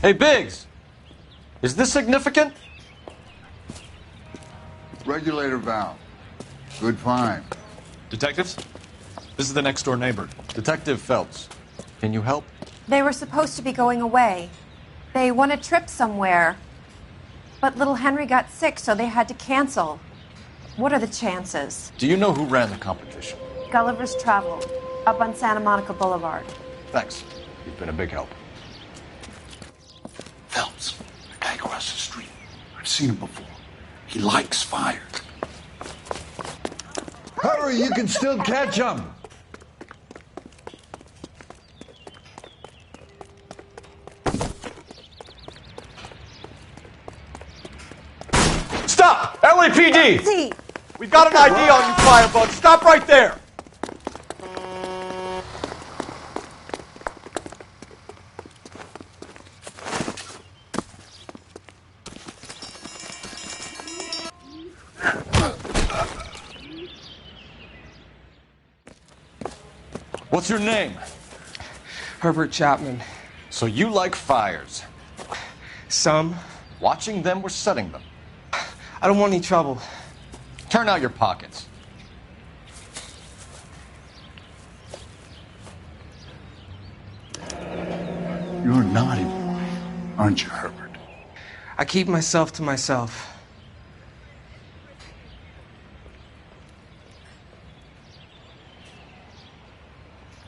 Hey, Biggs! Is this significant? Regulator valve. Good find. Detectives? This is the next door neighbor. Detective Phelps. Can you help? They were supposed to be going away. They won a trip somewhere. But little Henry got sick, so they had to cancel. What are the chances? Do you know who ran the competition? Gulliver's Travel, up on Santa Monica Boulevard. Thanks. You've been a big help. Phelps, the guy across the street. I've seen him before. He likes fire. Hurry, you can still catch him. Stop! LAPD! See. We've got an ID on you, Firebug. Stop right there! What's your name? Herbert Chapman. So you like fires? Some. Watching them or setting them? I don't want any trouble. Turn out your pockets. You're a naughty boy, aren't you, Herbert? I keep myself to myself.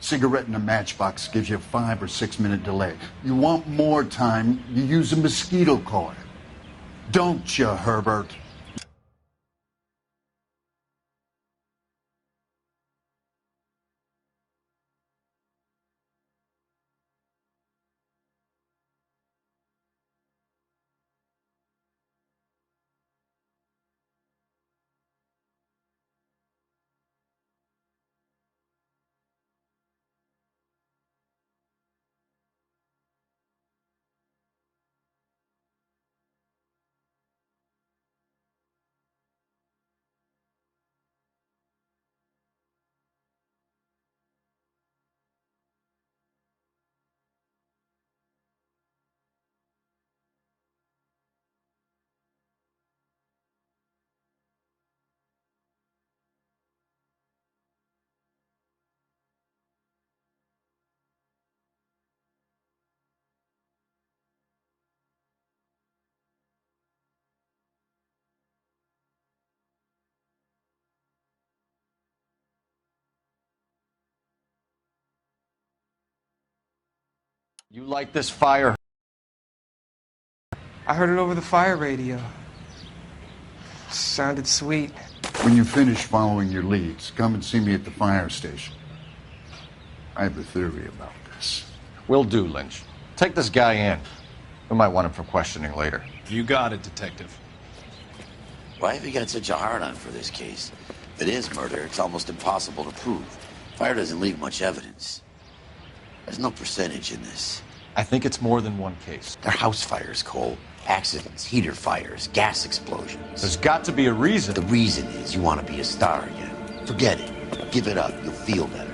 Cigarette in a matchbox gives you a 5 or 6 minute delay. You want more time, you use a mosquito coil. Don't you, Herbert? You like this fire? I heard it over the fire radio. Sounded sweet. When you finish following your leads, come and see me at the fire station. I have a theory about this. Will do, Lynch. Take this guy in. We might want him for questioning later. You got it, Detective. Why have you got such a hard-on for this case? If it is murder, it's almost impossible to prove. Fire doesn't leave much evidence. There's no percentage in this. I think it's more than one case. They're house fires, Cole. Accidents, heater fires, gas explosions. There's got to be a reason. The reason is you want to be a star again. Forget it. Give it up. You'll feel better.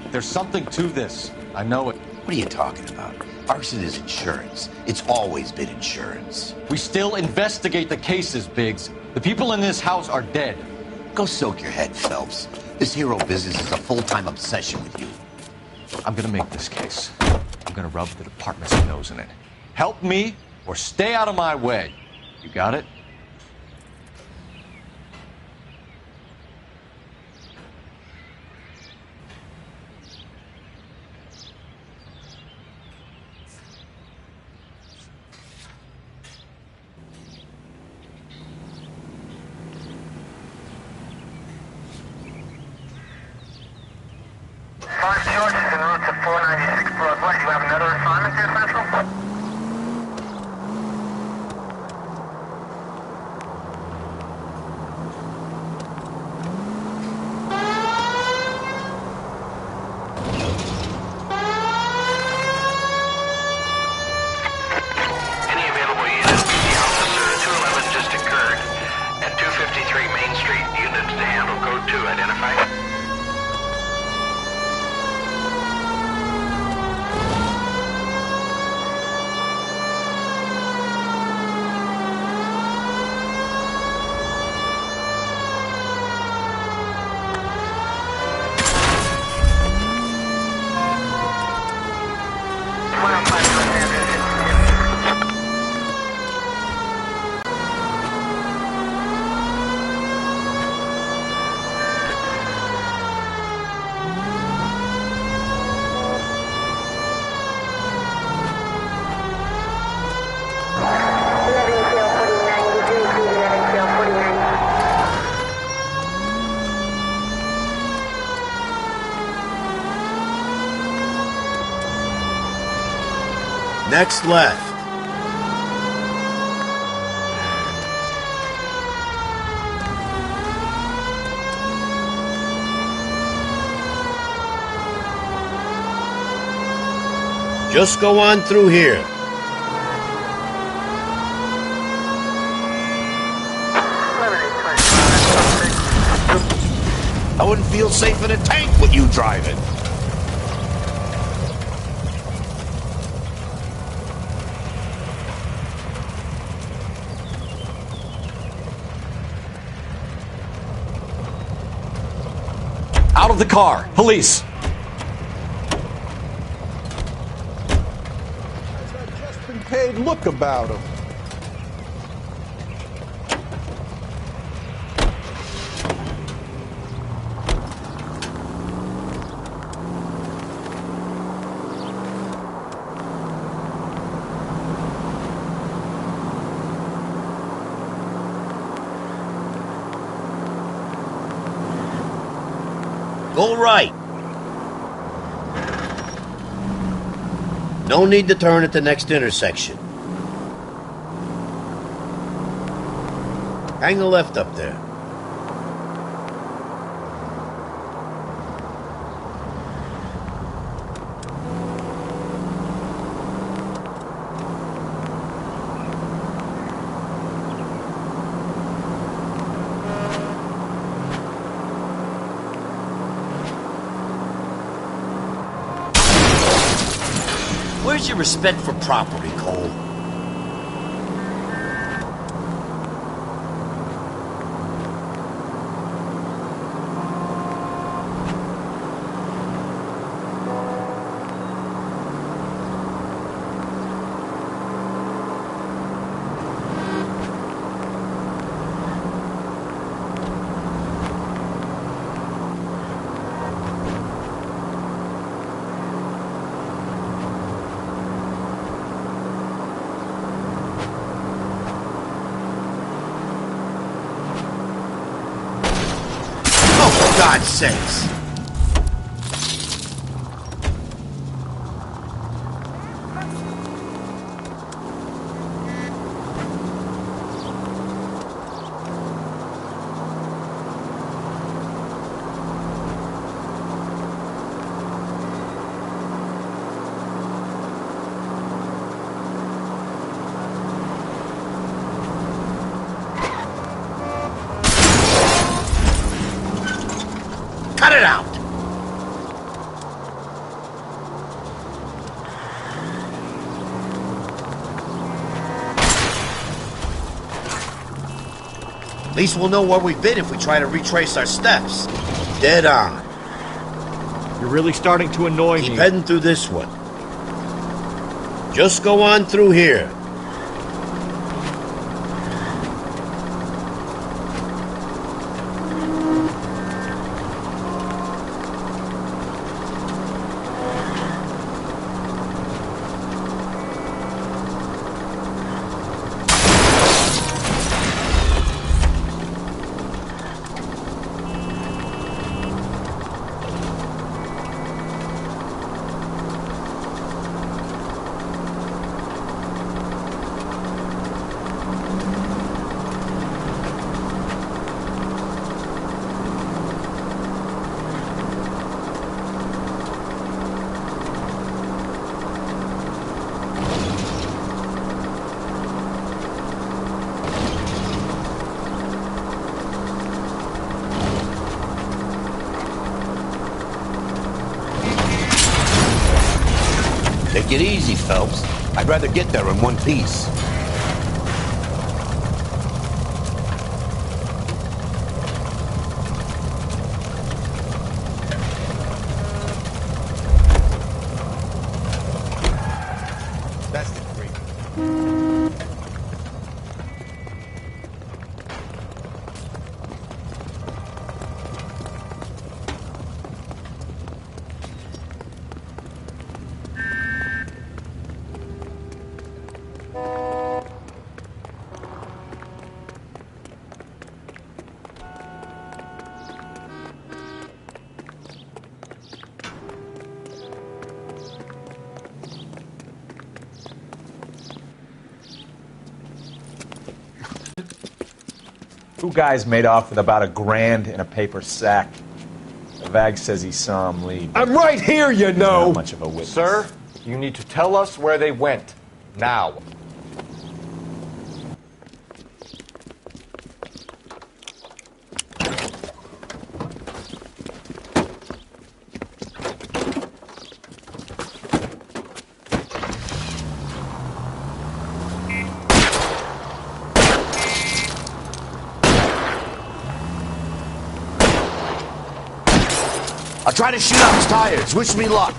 There's something to this. I know it. What are you talking about? Arson is insurance. It's always been insurance. We still investigate the cases, Biggs. The people in this house are dead. Go soak your head, Phelps. This hero business is a full-time obsession with you. I'm gonna make this case. I'm gonna rub the department's nose in it. Help me or stay out of my way. You got it? George is en route to 496 Broadway. Do you have another assignment here, Central? Any available units? The officer 211 just occurred at 253 Main Street. Units to handle code 2 identified. Next left. Just go on through here. I wouldn't feel safe in a tank with you driving. Out of the car! Police! Been paid look about him. Go right. No need to turn at the next intersection. Hang a left up there. Where's your respect for property, Cole? For God's sakes. Cut it out! At least we'll know where we've been if we try to retrace our steps. Dead on. You're really starting to annoy me. Keep heading through this one. Just go on through here. Take it easy, Phelps. I'd rather get there in one piece. That's the creek. Two guys made off with about $1,000 in a paper sack. The Vag says he saw him leave. I'm right here, you know. Not much of a witness. Sir, you need to tell us where they went. Now. I'll try to shoot out his tires. Wish me luck.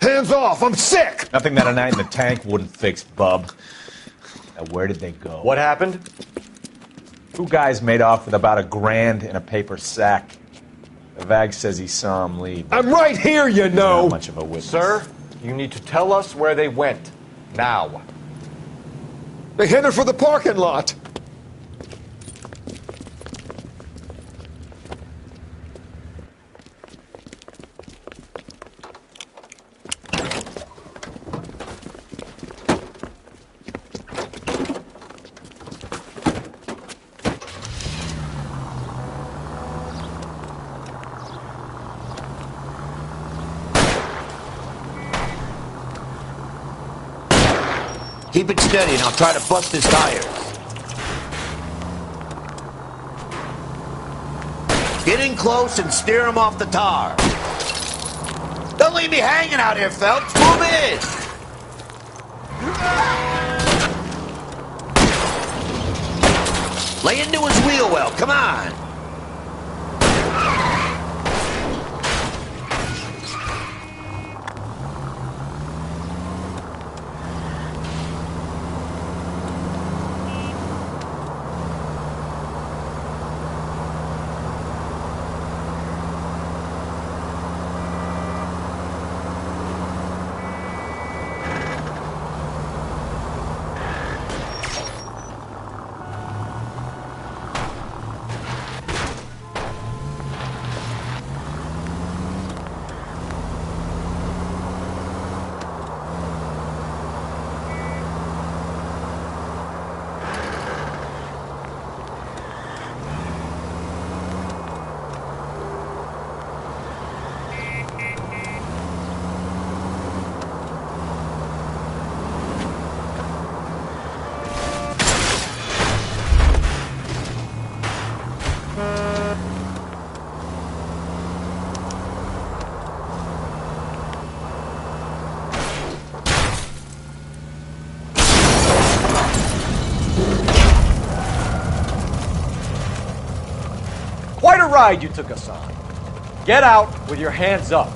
Hands off! I'm sick! Nothing that a night in the tank wouldn't fix, bub. Now, where did they go? What happened? Two guys made off with about $1,000 in a paper sack. The Vag says he saw him leave. I'm right here, you know. Not much of a witness. Sir, you need to tell us where they went. Now. They headed for the parking lot. Keep it steady and I'll try to bust his tires. Get in close and steer him off the tar. Don't leave me hanging out here, Phelps. Move in. Lay into his wheel well. Come on. Quite a ride you took us on. Get out with your hands up.